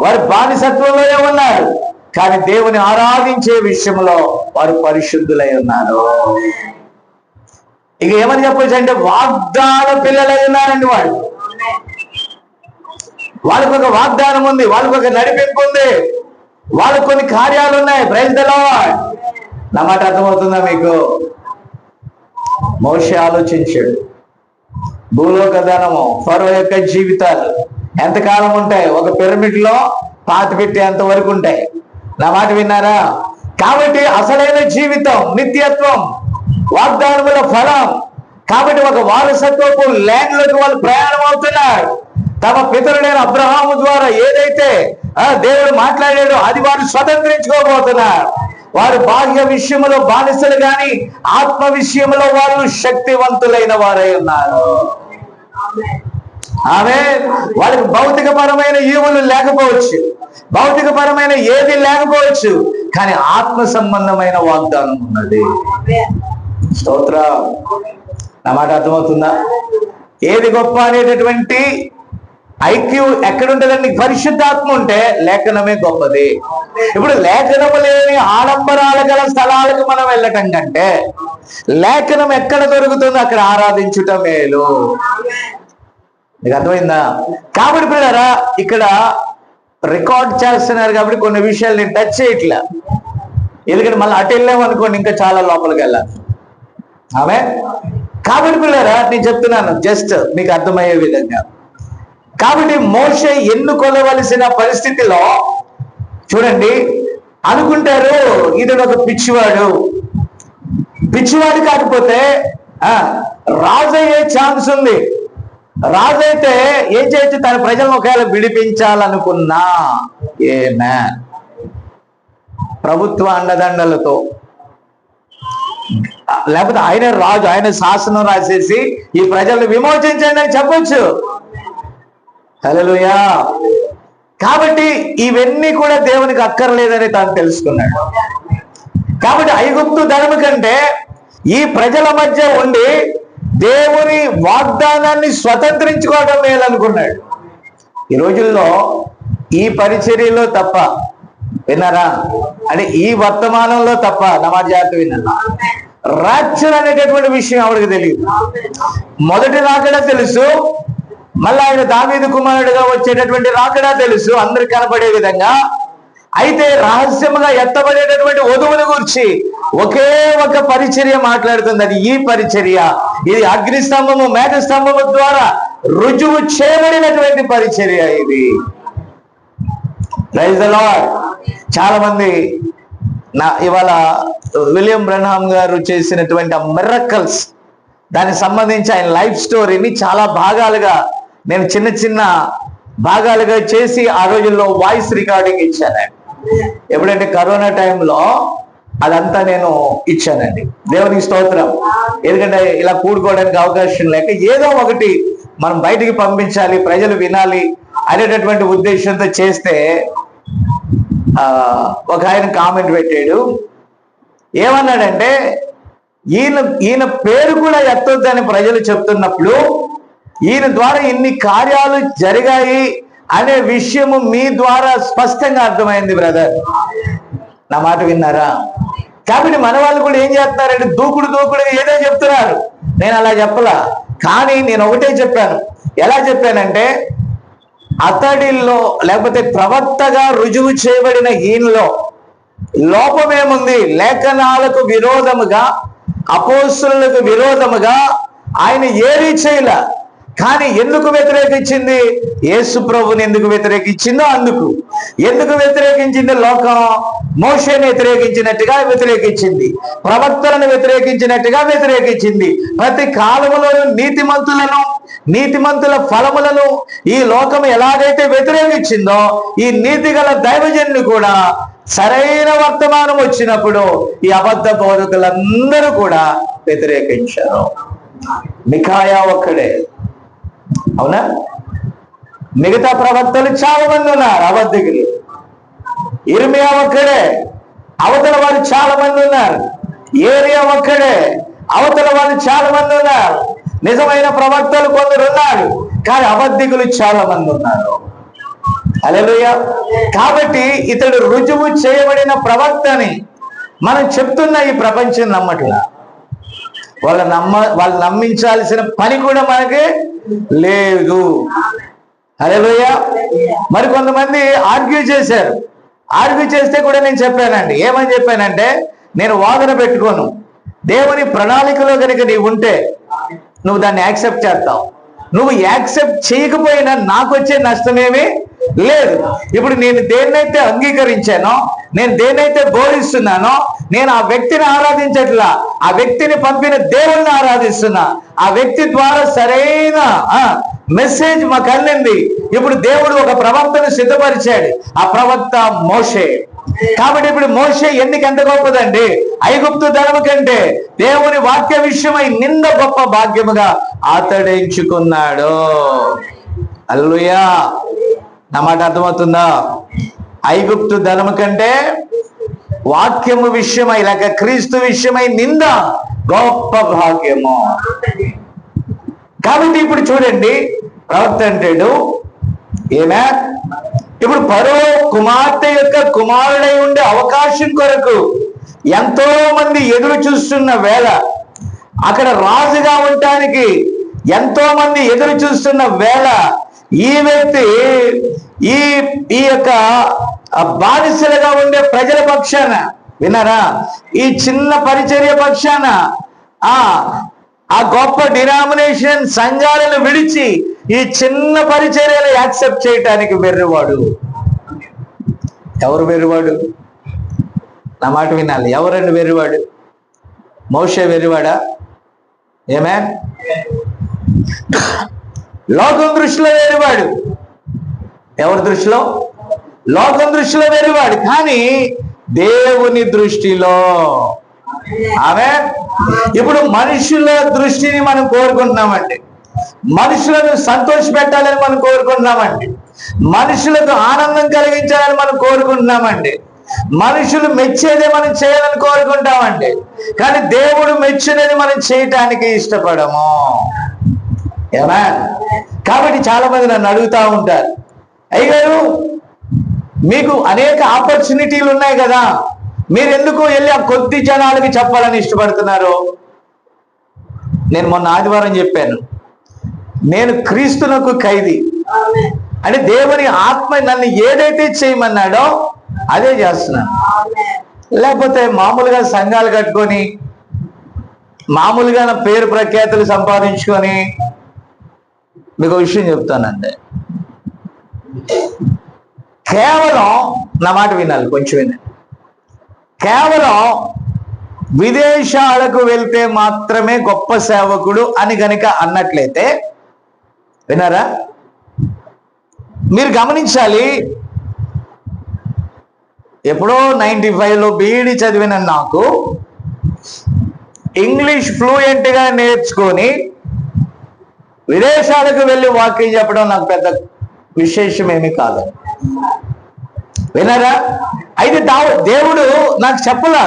వారు బానిసత్వంలోనే ఉన్నారు, కానీ దేవుని ఆరాధించే విషయంలో వారు పరిశుద్ధులై ఉన్నారు. ఇక ఏమని చెప్పొచ్చు అంటే, వాగ్దాన పిల్లలై ఉన్నారండి వాళ్ళు. వాళ్ళకు ఒక వాగ్దానం ఉంది, వాళ్ళకు ఒక నడిపింపు ఉంది, వాళ్ళకు కొన్ని కార్యాలు ఉన్నాయి. Praise the Lord. నా మాట అర్థమవుతుందా మీకు? మోషే ఆలోచించాడు, భూలోక ధనము, ఫరో యొక్క జీవితాలు ఎంతకాలం ఉంటాయి? ఒక పిరమిడ్ లో పాతి పెట్టేంత వరకు ఉంటాయి. నా మాట విన్నారా? కాబట్టి అసలైన జీవితం నిత్యత్వం, వాగ్దానముల ఫలం. కాబట్టి ఒక వారసత్వపు ల్యాండ్ లోకి వాళ్ళు ప్రయాణం అవుతున్నారు. తమ పితరుడైన అబ్రహాము ద్వారా ఏదైతే దేవుడు మాట్లాడాడో అది వారు స్వతంత్రించుకోబోతున్నారు. వారు బాహ్య విషయంలో బానిసలు గాని ఆత్మ విషయంలో వారు శక్తివంతులైన వారై ఉన్నారు. వాళ్ళకి భౌతిక పరమైన ఈవులు లేకపోవచ్చు, భౌతిక పరమైన ఏది లేకపోవచ్చు, కానీ ఆత్మ సంబంధమైన వాగ్దానం ఉన్నది. స్తోత్ర. నా మాట అర్థమవుతుందా? ఏది గొప్ప అనేటటువంటి ఐక్యూ ఎక్కడుంటదండి? పరిశుద్ధాత్మ ఉంటే లేఖనమే గొప్పది. ఇప్పుడు లేఖనము లేని ఆడంబరాలు గల స్థలాలకు మనం వెళ్ళటం కంటే లేఖనం ఎక్కడ దొరుకుతుందో అక్కడ ఆరాధించుట మేలు. మీకు అర్థమైందా? కాబట్టి పిల్లరా, ఇక్కడ రికార్డ్ చేస్తున్నారు కాబట్టి కొన్ని విషయాలు నేను టచ్ చేయట్లే, ఎందుకంటే మళ్ళీ అటు వెళ్ళాము అనుకోండి ఇంకా చాలా లోపలికి వెళ్ళాలి. కాబట్టి పిల్లరా, నేను చెప్తున్నాను జస్ట్ మీకు అర్థమయ్యే విధంగా. కాబట్టి మోషే ఎన్నుకొనవలసిన పరిస్థితిలో చూడండి, అనుకుంటారు ఇతడు ఒక పిచ్చివాడు. పిచ్చివాడు కాకపోతే రాజు అయ్యే ఛాన్స్ ఉంది. రాజు అయితే ఏం చేయొచ్చు? తన ప్రజలను ఒకవేళ విడిపించాలనుకున్నా ఏమే ప్రభుత్వ అండదండలతో, లేకపోతే ఆయన రాజు, ఆయన శాసనం రాసేసి ఈ ప్రజలను విమోచించండి అని చెప్పొచ్చు. హల్లెలూయా. కాబట్టి ఇవన్నీ కూడా దేవునికి అక్కర్లేదని తాను తెలుసుకున్నాడు. కాబట్టి ఐగుప్తు ధనము కంటే ఈ ప్రజల మధ్య ఉండి దేవుని వాగ్దానాన్ని స్వతంత్రించుకోవడం మేలనుకున్నాడు. ఈ రోజుల్లో ఈ పరిచర్యలో తప్ప, విన్నారా అంటే ఈ వర్తమానంలో తప్ప, నా మాట జాగ్రత్త విన్నా, రాప్చర్ అనేటటువంటి విషయం ఆవిడకి తెలియదు. మొదటి రాకడా తెలుసు, మళ్ళీ ఆయన దావీదు కుమారుడుగా వచ్చేటటువంటి రాకడా తెలుసు అందరికి కనపడే విధంగా. అయితే రహస్యముగా ఎత్తబడేటటువంటి వధువుని గురించి ఒకే ఒక పరిచర్య మాట్లాడుతుంది. అది ఈ పరిచర్య. ఇది అగ్నిస్తంభము మేఘస్తంభము ద్వారా రుజువు చేయబడినటువంటి పరిచర్య ఇది. Praise the Lord. చాలా మంది ఇవాళ విలియం బ్రన్హామ్ గారు చేసినటువంటి ఆ మిరకల్స్, దానికి సంబంధించి ఆయన లైఫ్ స్టోరీని చాలా భాగాలుగా నేను చిన్న చిన్న భాగాలుగా చేసి ఆ రోజుల్లో వాయిస్ రికార్డింగ్ ఇచ్చాను. ఎప్పుడంటే కరోనా టైంలో అదంతా నేను ఇచ్చానండి. దేవునికి స్తోత్రం. ఎందుకంటే ఇలా కూడుకోవడానికి అవకాశం లేక ఏదో ఒకటి మనం బయటికి పంపించాలి, ప్రజలు వినాలి అనేటటువంటి ఉద్దేశంతో చేస్తే ఒక ఆయన కామెంట్ పెట్టాడు. ఏమన్నాడంటే, ఈయన పేరు కూడా ఎత్తొద్దని ప్రజలు చెప్తున్నప్పుడు ఈయన ద్వారా ఇన్ని కార్యాలు జరిగాయి అనే విషయము మీ ద్వారా స్పష్టంగా అర్థమైంది బ్రదర్. నా మాట విన్నారా? కాబట్టి మన వాళ్ళు కూడా ఏం చేస్తున్నారంటే దూకుడుగా ఏదో చెప్తున్నారు. నేను అలా చెప్పలా, కానీ నేను ఒకటే చెప్పాను. ఎలా చెప్పానంటే, అతడిలో లేకపోతే ప్రవక్తగా రుజువు చేయబడిన ఈయనలో లోపమేముంది? లేఖనాలకు విరోధముగా, అపోస్తులకు విరోధముగా ఆయన ఏమీ చేయలే. కానీ ఎందుకు వ్యతిరేకించింది? యేసు ప్రభుని ఎందుకు వ్యతిరేకించిందో అందుకు. ఎందుకు వ్యతిరేకించింది? లోకం మోషేని వ్యతిరేకించినట్టుగా వ్యతిరేకించింది, ప్రవక్తలను వ్యతిరేకించినట్టుగా వ్యతిరేకించింది. ప్రతి కాలములోనూ నీతిమంతుల ఫలములను ఈ లోకం ఎలాగైతే వ్యతిరేకించిందో, ఈ నీతిగల దైవజనులు కూడా సరైన వర్తమానం వచ్చినప్పుడు ఈ అబద్ధ బోధకులందరూ కూడా వ్యతిరేకించారు. మికాయా ఒక్కడే, అవునా? మిగతా ప్రవక్తలు చాలా మంది ఉన్నారు అబద్ధికులు. ఇర్మియా ఒక్కడే, అవతల వాళ్ళు చాలా మంది ఉన్నారు. ఏరియా ఒక్కడే, అవతల వాళ్ళు చాలా మంది ఉన్నారు. నిజమైన ప్రవక్తలు కొందరు ఉన్నారు, కానీ అబద్ధికులు చాలా మంది ఉన్నారు. హల్లెలూయా. కాబట్టి ఇతడు రుజువు చేయబడిన ప్రవక్తని మనం చెప్తున్న ఈ ప్రపంచం నమ్మట్లా. వాళ్ళు నమ్మించాల్సిన పని కూడా మనకి లేదు. హల్లెలూయా. మరి కొంతమంది ఆర్గ్యూ చేశారు. ఆర్గ్యూ చేస్తే కూడా నేను చెప్పానండి. ఏమని చెప్పానంటే, నేను వాదన పెట్టుకోను. దేవుని ప్రణాళికలో కనుక నీవు ఉంటే నువ్వు దాన్ని యాక్సెప్ట్ చేస్తావు. నువ్వు యాక్సెప్ట్ చేయకపోయినా నాకు వచ్చే నష్టమేమీ లేదు. ఇప్పుడు నేను దేన్నైతే అంగీకరించానో, నేను దేన్నైతే బోధిస్తున్నానో, నేను ఆ వ్యక్తిని ఆరాధించట్లా, ఆ వ్యక్తిని పంపిన దేవుణ్ణి ఆరాధిస్తున్నా. ఆ వ్యక్తి ద్వారా సరైన మెసేజ్ మాకు అందింది. ఇప్పుడు దేవుడు ఒక ప్రవక్తను సిద్ధపరిచాడు. ఆ ప్రవక్త మోషే. కాబట్టి ఇప్పుడు మోషే ఎన్నిక ఎంత గొప్పదండి? ఐగుప్తు ధనము కంటే దేవుని వాక్య విషయమై నింద గొప్ప భాగ్యముగా ఆతడించుకున్నాడు. హల్లెలూయా. నా మాట అర్థమవుతుందా? ఐగుప్తు ధనము కంటే వాక్యము విషయమై, లేక క్రీస్తు విషయమై నింద గొప్ప భాగ్యము. కాబట్టి ఇప్పుడు చూడండి, ప్రవక్త అంటాడు, ఏమే ఇప్పుడు ఫరో కుమార్తె యొక్క కుమారుడై ఉండే అవకాశం కొరకు ఎంతో మంది ఎదురు చూస్తున్న వేళ, అక్కడ రాజుగా ఉండటానికి ఎంతో మంది ఎదురు చూస్తున్న వేళ, ఈ వ్యక్తి ఈ యొక్క బానిసలుగా ఉండే ప్రజల పక్షాన, విన్నారా, ఈ చిన్న పరిచర్య పక్షాన ఆ గొప్ప డినామినేషన్ సంఘాలను విడిచి ఈ చిన్న పరిచర్యలు యాక్సెప్ట్ చేయటానికి వెర్రివాడు. ఎవరు వెర్రివాడు? నా మాట వినాలి. ఎవరండి వెర్రివాడు? మోషే వెర్రివాడా? ఏమే? లోకం దృష్టిలో వేరువాడు. ఎవరి దృష్టిలో? లోకం దృష్టిలో వేరువాడు. కానీ దేవుని దృష్టిలో ఆమె. ఇప్పుడు మనుషుల దృష్టిని మనం కోరుకుంటున్నామండి. మనుషులను సంతోష పెట్టాలని మనం కోరుకుంటున్నామండి. మనుషులకు ఆనందం కలిగించాలని మనం కోరుకుంటున్నామండి. మనుషులు మెచ్చేదే మనం చేయాలని కోరుకుంటామండి. కానీ దేవుడు మెచ్చినది మనం చేయటానికి ఇష్టపడము. ఏమా? కాబట్టి చాలా మంది నన్ను అడుగుతా ఉంటారు, అయ్యగారు మీకు అనేక ఆపర్చునిటీలు ఉన్నాయి కదా, మీరు ఎందుకు వెళ్ళి ఆ కొద్ది జనాలకి చెప్పాలని ఇష్టపడుతున్నారు? నేను మొన్న ఆదివారం చెప్పాను, నేను క్రీస్తునకు ఖైదీ. అంటే దేవుని ఆత్మ నన్ను ఏదైతే చేయమన్నాడో అదే చేస్తున్నాను. లేకపోతే మామూలుగా సంఘాలు కట్టుకొని మామూలుగా నా పేరు ప్రఖ్యాతులు సంపాదించుకొని, మీకు విషయం చెప్తానండి, కేవలం నా మాట వినాలి, కొంచెం వినండి. కేవలం విదేశాలకు వెళ్తే మాత్రమే గొప్ప సేవకుడు అని గనుక అన్నట్లయితే, విన్నారా? మీరు గమనించాలి, ఎప్పుడో 95లో బీఈడి చదివిన నాకు ఇంగ్లీష్ ఫ్లూయెంట్గా నేర్చుకొని విదేశాలకు వెళ్ళి వాక్యం చెప్పడం నాకు పెద్ద విశేషం ఏమీ కాదు. విన్నారా? అయితే దేవుడు నాకు చెప్పలా.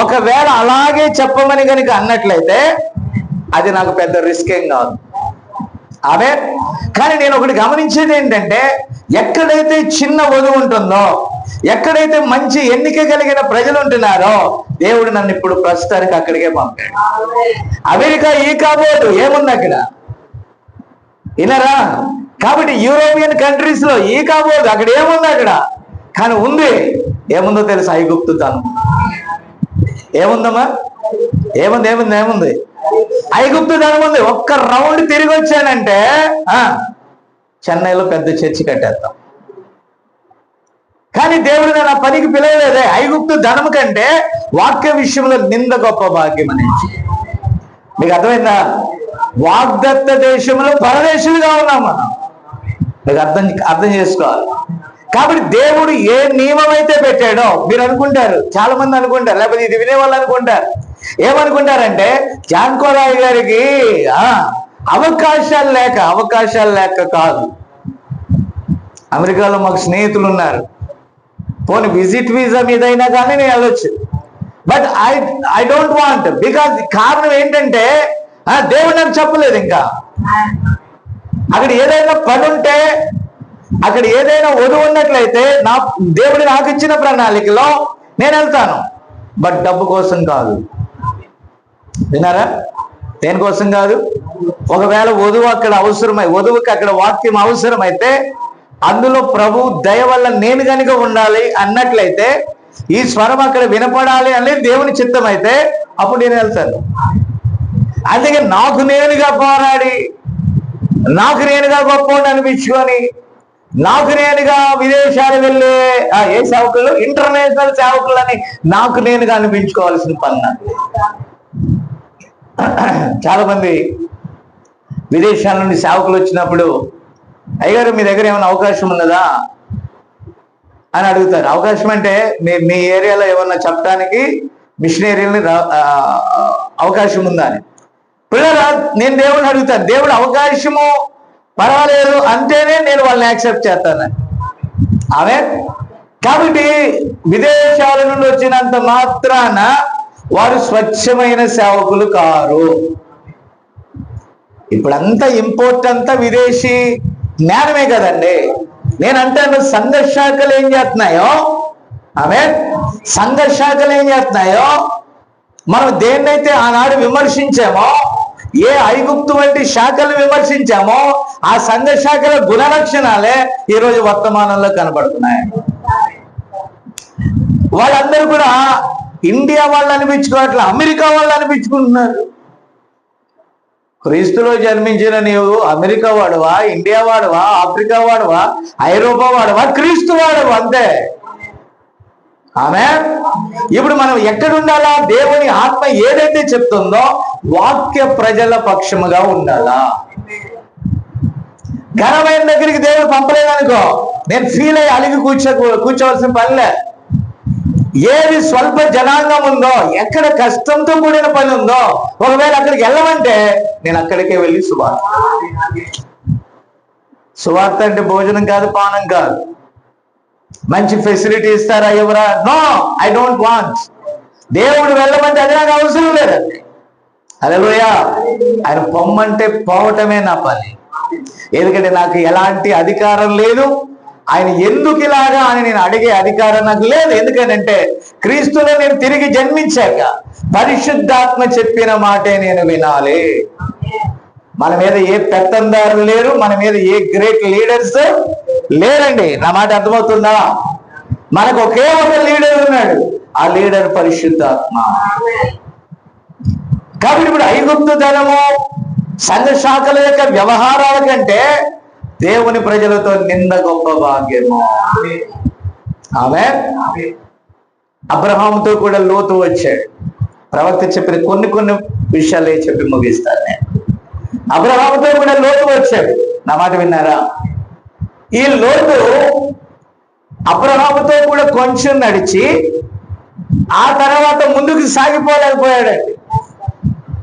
ఒకవేళ అలాగే చెప్పమని కనుక అన్నట్లయితే అది నాకు పెద్ద రిస్క్ ఏం కాదు. అదే. కానీ నేను ఒకటి గమనించేది ఏంటంటే, ఎక్కడైతే చిన్న వధువు ఉంటుందో, ఎక్కడైతే మంచి ఎన్నిక కలిగిన ప్రజలు ఉంటున్నారో, దేవుడు నన్ను ఇప్పుడు ప్రస్తుతానికి అక్కడికే పంపాడు. అమెరికా ఈ కాబోదు ఏముంది అక్కడ, వినరా? కాబట్టి యూరోపియన్ కంట్రీస్ లో ఈ కాబోదు అక్కడ ఏముంది అక్కడ, కానీ ఉంది. ఏముందో తెలుసా? ఐగుప్తుతనం. ఏముందమ్మా? ఏముంది? ఐగుప్తుతనం ఉంది. ఒక్క రౌండ్ తిరిగి వచ్చానంటే చెన్నైలో పెద్ద చర్చి కట్టేస్తాం. కానీ దేవుడు నా పనికి పిలవలేదే. ఐగుప్తు ధనం కంటే వాక్య విషయంలో నింద గొప్ప భాగ్యం అనేది. మీకు అర్థమైందా? వాగ్దత్త దేశంలో పరదేశులుగా ఉన్నాం మనం. మీకు అర్థం చేసుకోవాలి. కాబట్టి దేవుడు ఏ నియమం అయితే పెట్టాడో, మీరు అనుకుంటారు, చాలా మంది అనుకుంటారు, లేకపోతే ఇది వినేవాళ్ళు అనుకుంటారు, ఏమనుకుంటారంటే జాన్కోరాయ్ గారికి అవకాశాలు లేక కాదు. అమెరికాలో మాకు స్నేహితులు ఉన్నారు, పోనీ విజిట్ వీసా మీద అయినా కానీ నేను వెళ్ళొచ్చు. But I don't want, because కారణం ఏంటంటే దేవుడు నాకు చెప్పలేదు. ఇంకా అక్కడ ఏదైనా పని ఉంటే, అక్కడ ఏదైనా వధువు ఉన్నట్లయితే దేవుడు నాకు ఇచ్చిన ప్రణాళికలో నేను వెళ్తాను. బట్ డబ్బు కోసం కాదు. విన్నారా? దేనికోసం కాదు. ఒకవేళ వధువు అక్కడ వధువుకి అక్కడ వాక్యం అవసరమైతే, అందులో ప్రభు దయ వల్ల నేను కనుక ఉండాలి అన్నట్లయితే, ఈ స్వరం అక్కడ వినపడాలి అనేది దేవుని చిత్తం అయితే, అప్పుడు నేను వెళ్తాను. అందుకే నాకు నేనుగా పోరాడి, నాకు నేనుగా గొప్ప అనిపించుకొని, నాకు నేనుగా విదేశాలు వెళ్ళే ఏ సేవకులు, ఇంటర్నేషనల్ సేవకులని నాకు నేనుగా అనిపించుకోవాల్సిన పని. చాలా మంది విదేశాల నుండి సేవకులు వచ్చినప్పుడు, అయ్యగారు మీ దగ్గర ఏమైనా అవకాశం ఉన్నదా అని అడుగుతారు. అవకాశం అంటే మీ ఏరియాలో ఏమన్నా చెప్పడానికి మిషనరీలని అవకాశం ఉందా అని. పిల్లరా, నేను దేవుడిని అడుగుతాను, దేవుడు అవకాశము పర్వాలేదు అంటేనే నేను వాళ్ళని యాక్సెప్ట్ చేస్తాను. ఆమె. కాబట్టి విదేశాల నుండి వచ్చినంత మాత్రాన వారు స్వచ్ఛమైన సేవకులు కారు. ఇప్పుడంతా ఇంపోర్ట్ అంతా విదేశీ జ్ఞానమే కదండి. నేనంటాను, సంఘశాఖలు ఏం చేస్తున్నాయో, సంఘశాఖలు ఏం చేస్తున్నాయో, మనం దేన్నైతే ఆనాడు విమర్శించామో, ఏ ఐగుప్తు వంటి శాఖలు విమర్శించామో, ఆ సంఘ శాఖల గుణలక్షణాలే ఈరోజు వర్తమానంలో కనబడుతున్నాయి. వాళ్ళందరూ కూడా ఇండియా వాళ్ళు అనిపించుకోవట్లే, అమెరికా వాళ్ళు అనిపించుకుంటున్నారు. క్రీస్తులో జన్మించిన నీవు అమెరికా వాడువా, ఇండియా వాడువా, ఆఫ్రికా వాడువా, ఐరోపా వాడువా, క్రీస్తు వాడువా, అంతే. ఆమె. ఇప్పుడు మనం ఎక్కడుండాలా? దేవుని ఆత్మ ఏదైతే చెప్తుందో వాక్య ప్రజల పక్షముగా ఉండాలా. ఘనమైన దగ్గరికి దేవుడు పంపలేదనుకో, నేను ఫీల్ అయ్యి అలిగి కూర్చోవలసిన పనిలే. ఏది స్వల్ప జనాంగం ఉందో, ఎక్కడ కష్టంతో కూడిన పని ఉందో, ఒకవేళ అక్కడికి వెళ్ళమంటే నేను అక్కడికే వెళ్ళి సువార్త అంటే భోజనం కాదు, పానం కాదు, మంచి ఫెసిలిటీ ఇస్తారా ఎవరా? No, I don't want. దేవుడు వెళ్ళమంటే అది నాకు అవసరం లేదండి. హల్లెలూయా. ఆయన పొమ్మంటే పోవటమే నా పని. ఎందుకంటే నాకు ఎలాంటి అధికారం లేదు. ఆయన ఎందుకు ఇలాగా అని నేను అడిగే అధికారం నాకు లేదు. ఎందుకంటే క్రీస్తులో నేను తిరిగి జన్మించాక పరిశుద్ధాత్మ చెప్పిన మాటే నేను వినాలి. మన మీద ఏ పెత్తందారులు లేరు, మన మీద ఏ గ్రేట్ లీడర్స్ లేరండి. నా మాట అర్థమవుతుందా? మనకు ఒకే ఒక లీడర్ ఉన్నాడు, ఆ లీడర్ పరిశుద్ధాత్మ. కాబట్టి ఇప్పుడు ఐగుప్తు ధనము, సంఘ శాఖల యొక్క వ్యవహారాల కంటే దేవుని ప్రజలతో నింద గొప్ప భాగ్యము. ఆమె అబ్రహాముతో కూడా లోతు వచ్చాడు. ప్రవక్త చెప్పిన కొన్ని విషయాలే చెప్పి ముగిస్తాను నేను. అబ్రహాముతో కూడా లోతు వచ్చాడు. నా మాట విన్నారా? ఈ లోతు అబ్రహాముతో కూడా కొంచెం నడిచి ఆ తర్వాత ముందుకు సాగిపోలేకపోయాడండి.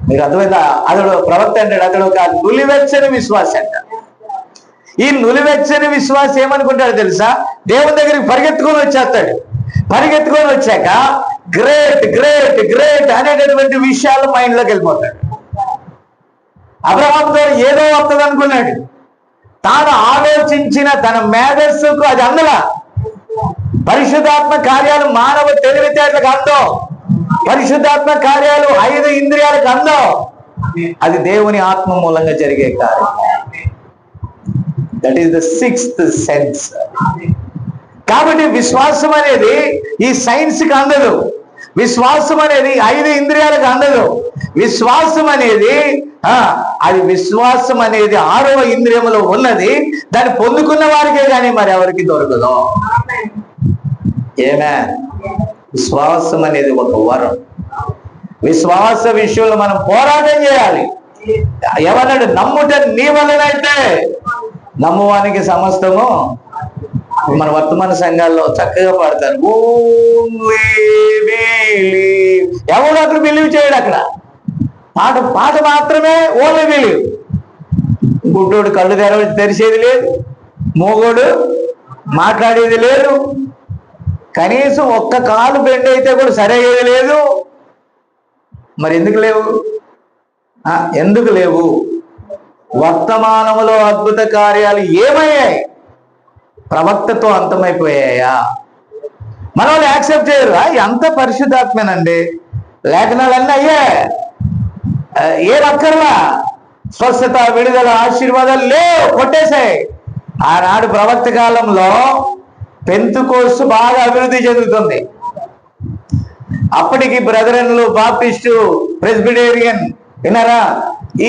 మీకు అర్థమైందా? అతడు ప్రవక్త అంటాడు, అతడు ఒక నులివెచ్చని విశ్వాసం అంట. ఈ నులివెచ్చని విశ్వాసం ఏమనుకుంటాడు తెలుసా? దేవుని దగ్గరికి పరిగెత్తుకొని వచ్చేస్తాడు. పరిగెత్తుకొని వచ్చాక గ్రేట్ గ్రేట్ గ్రేట్ అనేటటువంటి విషయాలు మైండ్లోకి వెళ్ళిపోతాడు. అబ్రహాముతో ఏదో వస్తుంది అనుకున్నాడు. తాను ఆలోచించిన తన మేధస్సుకు అది అందలా. పరిశుద్ధాత్మ కార్యాలు మానవ తెలివితేటలకు అందం. పరిశుద్ధాత్మ కార్యాలు 5 ఇంద్రియాలకు అందం. అది దేవుని ఆత్మ మూలంగా జరిగే కార్యం. That is the 6th sense. కాబట్టి విశ్వాసం అనేది ఈ సైన్స్ కి అందదు. విశ్వాసం అనేది 5 ఇంద్రియాలకు అందదు. విశ్వాసం అనేది అది విశ్వాసం అనేది 6వ ఇంద్రియములో ఉన్నది. దాన్ని పొందుకున్న వారికే కానీ మరి ఎవరికి దొరకదు. ఏమే? విశ్వాసం అనేది ఒక వరం. విశ్వాస విషయంలో మనం పోరాటం చేయాలి. ఎవరన్నాడు? నమ్ముట నీ వలనైతే నమ్మువానికి సమస్తము. మన వర్తమాన సంఘాల్లో చక్కగా పాడతారు, ఎవడు అక్కడ బిలీవ్ చేయడు. అక్కడ పాట మాత్రమే ఓన్లీ బిలీవ్. గుడ్డోడు కళ్ళు తెరిచేది లేదు, మోగోడు మాట్లాడేది లేదు, కనీసం ఒక్క కాలు బెండ్ అయితే కూడా సరైనది లేదు. మరి ఎందుకు లేవు? ఎందుకు లేవు? వర్తమానములో అద్భుత కార్యాలు ఏమయ్యాయి? ప్రవక్తతో అంతమైపోయాయా? మన వాళ్ళు యాక్సెప్ట్ చేయరు. ఎంత పరిశుద్ధాత్మేనండి, లేఖనాలన్నీ అయ్యే, ఏ రక్కర్లా స్వస్థత, విడుదల, ఆశీర్వాదాలు లేవు, కొట్టేశాయి. ఆనాడు ప్రవక్త కాలంలో పెంతుకోస్తు బాగా అభివృద్ధి చెందుతుంది. అప్పటికి బ్రదరన్లు, బాప్టిస్టు, ప్రెస్బిటేరియన్, విన్నారా?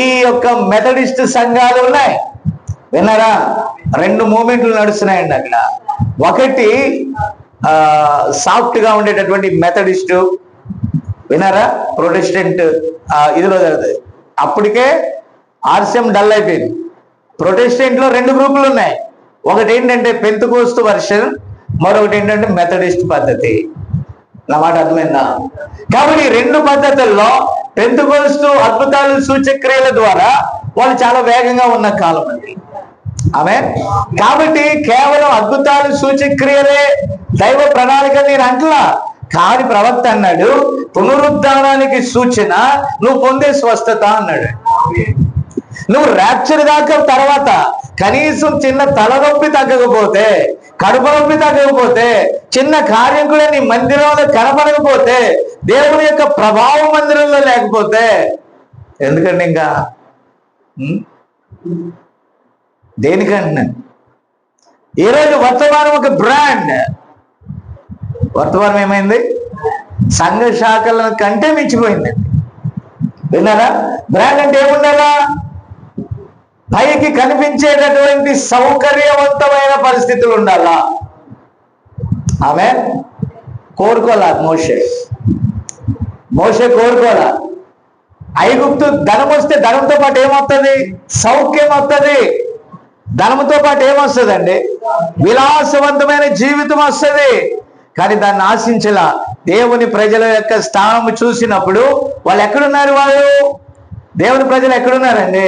ఈ యొక్క మెథడిస్ట్ సంఘాలు ఉన్నాయి, విన్నారా? 2 మూమెంట్లు నడుస్తున్నాయండి అక్కడ. ఒకటి సాఫ్ట్ గా ఉండేటటువంటి మెథడిస్టు, విన్నారా? ప్రొటెస్టెంట్ ఇదిలో జరుగుతుంది. అప్పటికే ఆర్సిఎం డల్ అయిపోయింది. ప్రొటెస్టెంట్ లో 2 గ్రూపులు ఉన్నాయి. ఒకటి ఏంటంటే పెంతుకోస్తు వర్షన్, మరొకటి ఏంటంటే మెథడిస్ట్ పద్ధతి. నా మాట అర్థమైందా? కాబట్టి 2 పద్ధతుల్లో పెంతుకోస్తు అద్భుతాలు, సూచక్రియల ద్వారా వాళ్ళు చాలా వేగంగా ఉన్న కాలం అండి. కాబట్టి కేవలం అద్భుతాలు, సూచక్రియలే దైవ ప్రణాళిక నేను అంటలా. కాని ప్రవక్త అన్నాడు, పునరుద్ధానానికి సూచన నువ్వు పొందే స్వస్థత అన్నాడు. నువ్వు ర్యాప్చర్ దాకా తర్వాత కనీసం చిన్న తలనొప్పి తగ్గకపోతే, కడుపు నొప్పి తగ్గకపోతే, చిన్న కార్యం కూడా నీ మందిరంలో కనపడకపోతే, దేవుని యొక్క ప్రభావం మందిరంలో లేకపోతే ఎందుకండి ఇంకా దేనికంటున్నాను? ఈరోజు వర్తమానం ఒక బ్రాండ్. వర్తమానం ఏమైంది? సంఘ శాఖల కంటే మించిపోయిందండి. విన్నారా? బ్రాండ్ అంటే ఏముండాలా? పైకి కనిపించేటటువంటి సౌకర్యవంతమైన పరిస్థితులు ఉండాలా. ఆమె కోరుకోలా. మోషే కోరుకోలా. ఐగుప్తు ధనం వస్తే ధనంతో పాటు ఏమవుతుంది? సౌఖ్యం వస్తుంది. ధనముతో పాటు ఏమొస్తుందండి? విలాసవంతమైన జీవితం వస్తుంది. కానీ దాన్ని ఆశించలా. దేవుని ప్రజల యొక్క స్థానం చూసినప్పుడు వాళ్ళు ఎక్కడున్నారు? వాళ్ళు దేవుని ప్రజలు ఎక్కడున్నారండి?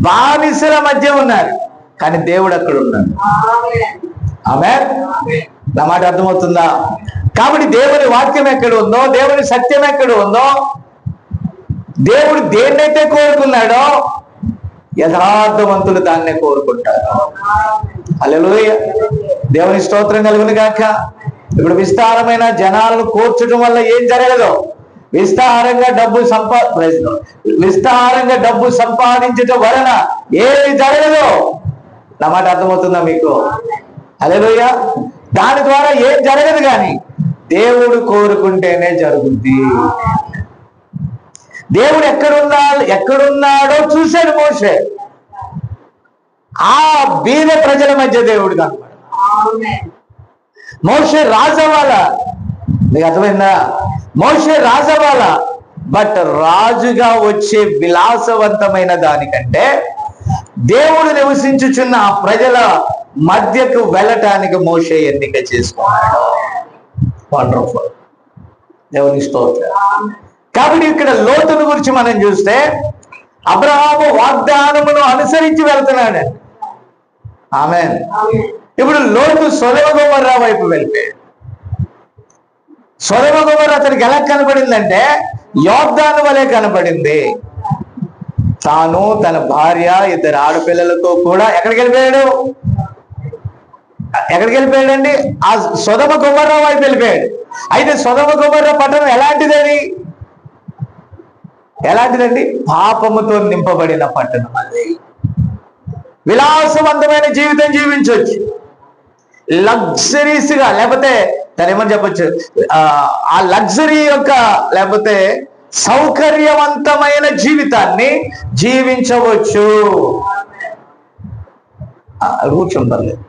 బానిసల మధ్య ఉన్నారు. కానీ దేవుడు అక్కడ ఉన్నాడు. ఆమేన్. నా మాట అర్థమవుతుందా? కాబట్టి దేవుని వాక్యం ఎక్కడ ఉందో, దేవుని సత్యం ఎక్కడ ఉందో, దేవుడు దేన్నైతే కోరుకున్నాడో యథార్థవంతులు దాన్నే కోరుకుంటారు. హల్లెలూయా. దేవుని స్తోత్రం కలుగును గాక. ఇప్పుడు విస్తారమైన జనాలను కూర్చడం వల్ల ఏం జరగదు? విస్తారంగా డబ్బు సంపాదించడం వలన ఏమి జరగదు. నా మాట అర్థమవుతుందా మీకు? హల్లెలూయా. దాని ద్వారా ఏం జరగదు, కానీ దేవుడు కోరుకుంటేనే జరుగుద్ది. దేవుడు ఎక్కడున్నాడో చూశాడు మోషే. ఆ బీద ప్రజల మధ్య దేవుడు కనపడు. మోషే రాజవాల, మీకు అర్థమైందా? మోషే రాజవాల. బట్ రాజుగా వచ్చే విలాసవంతమైన దానికంటే దేవుడు నివసించుచున్న ఆ ప్రజల మధ్యకు వెళ్ళటానికి మోషే ఎన్నిక చేసుకున్నాడు. వండర్ఫుల్. దేవుని స్తోత్రం. కాబట్టి ఇక్కడ లోతును గురించి మనం చూస్తే అబ్రహాము వాగ్దానమును అనుసరించి వెళ్తున్నాడు. ఆమేన్. ఇప్పుడు లోతు సొదొమ గొమొర్రా వైపు వెళ్ళిపోయాడు. సొదొమ గొమొర్రా అతనికి ఎలా కనపడిందంటే యోర్దాను వలె కనపడింది. తాను, తన భార్య, 2 ఆడపిల్లలతో కూడా ఎక్కడికి వెళ్ళిపోయాడండి? ఆ సొదొమ గొమొర్రా వైపు వెళ్ళిపోయాడు. అయితే సొదొమ గొమొర్రా పట్టణం ఎలాంటిదండి? పాపముతో నింపబడిన పట్టణం. అది విలాసవంతమైన జీవితం జీవించవచ్చు, లగ్జరీస్ గా, లేకపోతే దాని ఏమని చెప్పచ్చు, ఆ లగ్జరీ యొక్క లేకపోతే సౌకర్యవంతమైన జీవితాన్ని జీవించవచ్చు. కూర్చుంటలేదు.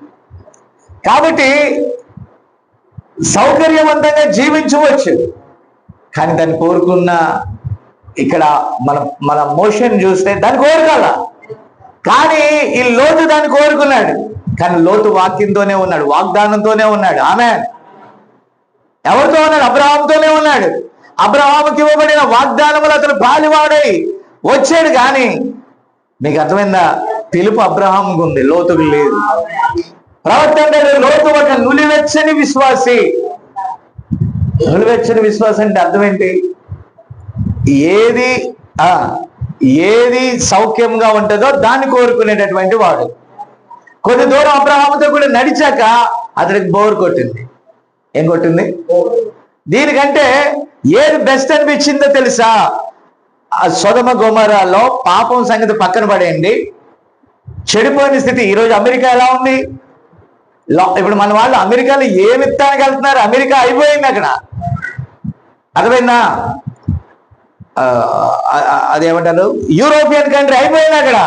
కాబట్టి సౌకర్యవంతంగా జీవించవచ్చు, కానీ దాన్ని కోరుకున్న ఇక్కడ మన మోషన్ చూస్తే దాన్ని కోరుకోవాల. కానీ ఈ లోతు దాన్ని కోరుకున్నాడు. కానీ లోతు వాక్యంతోనే ఉన్నాడు, వాగ్దానంతోనే ఉన్నాడు. ఆమేన్. ఎవరితో ఉన్నాడు? అబ్రహాముతోనే ఉన్నాడు. అబ్రహాముకి ఇవ్వబడిన వాగ్దానములు అతను పాలివాడై వచ్చాడు. కానీ మీకు అర్థమైందా? పిలుపు అబ్రహాముకు ఉంది, లోతుకు లేదు. ప్రవక్త అంటే లోతు ఒక నులివెచ్చని విశ్వాసి. నులివెచ్చని విశ్వాసం అంటే అర్థం ఏంటి? ఏది సౌఖ్యంగా ఉంటుందో దాన్ని కోరుకునేటటువంటి వాడు. కొద్ది దూరం అబ్రహాముతో కూడా నడిచాక అతనికి బోర్ కొట్టింది. ఏం కొట్టింది? దీనికంటే ఏది బెస్ట్ అనిపించిందో తెలుసా? ఆ సొదొమ గొమొర్రాలో పాపం సంగతి పక్కన పడేయండి, చెడిపోయిన స్థితి. ఈరోజు అమెరికా ఎలా ఉంది? ఇప్పుడు మన వాళ్ళు అమెరికాలో ఏ విత్తానికి వెళ్తున్నారు? అమెరికా అయిపోయింది. అక్కడ అర్థమైందా? అదేమంటారు, యూరోపియన్ కంట్రీ అయిపోయింది. అక్కడ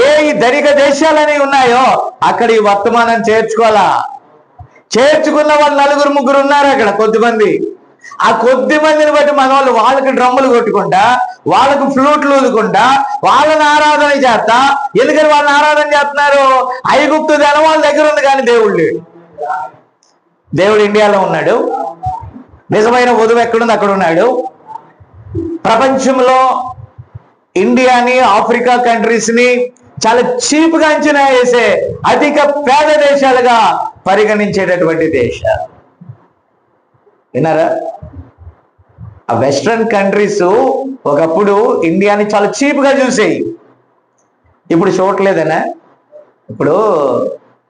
ఏ ధనిక దేశాలని ఉన్నాయో అక్కడ ఈ వర్తమానం చేర్చుకున్న వాళ్ళు 4-3 ఉన్నారు అక్కడ, కొద్దిమంది. ఆ కొద్ది మందిని బట్టి మన వాళ్ళు వాళ్ళకి డ్రమ్ములు కొట్టుకుంటా, వాళ్ళకు ఫ్లూట్లు ఊదుకుంటా, వాళ్ళని ఆరాధన చేస్తా. ఎందుకని వాళ్ళని ఆరాధన చేస్తున్నారు? ఐగుప్తు ధనం వాళ్ళ దగ్గర ఉంది, కానీ దేవుడు ఇండియాలో ఉన్నాడు. నిజమైన వధువు ఎక్కడుంది? అక్కడ ఉన్నాడు. ప్రపంచంలో ఇండియాని, ఆఫ్రికా కంట్రీస్ ని చాలా చీప్ గా అంచనా వేసే అధిక పేద దేశాలుగా పరిగణించేటటువంటి దేశాలు. విన్నారా? ఆ వెస్ట్రన్ కంట్రీస్ ఒకప్పుడు ఇండియాని చాలా చీప్ గా చూసేయి, ఇప్పుడు చూడలేదనా? ఇప్పుడు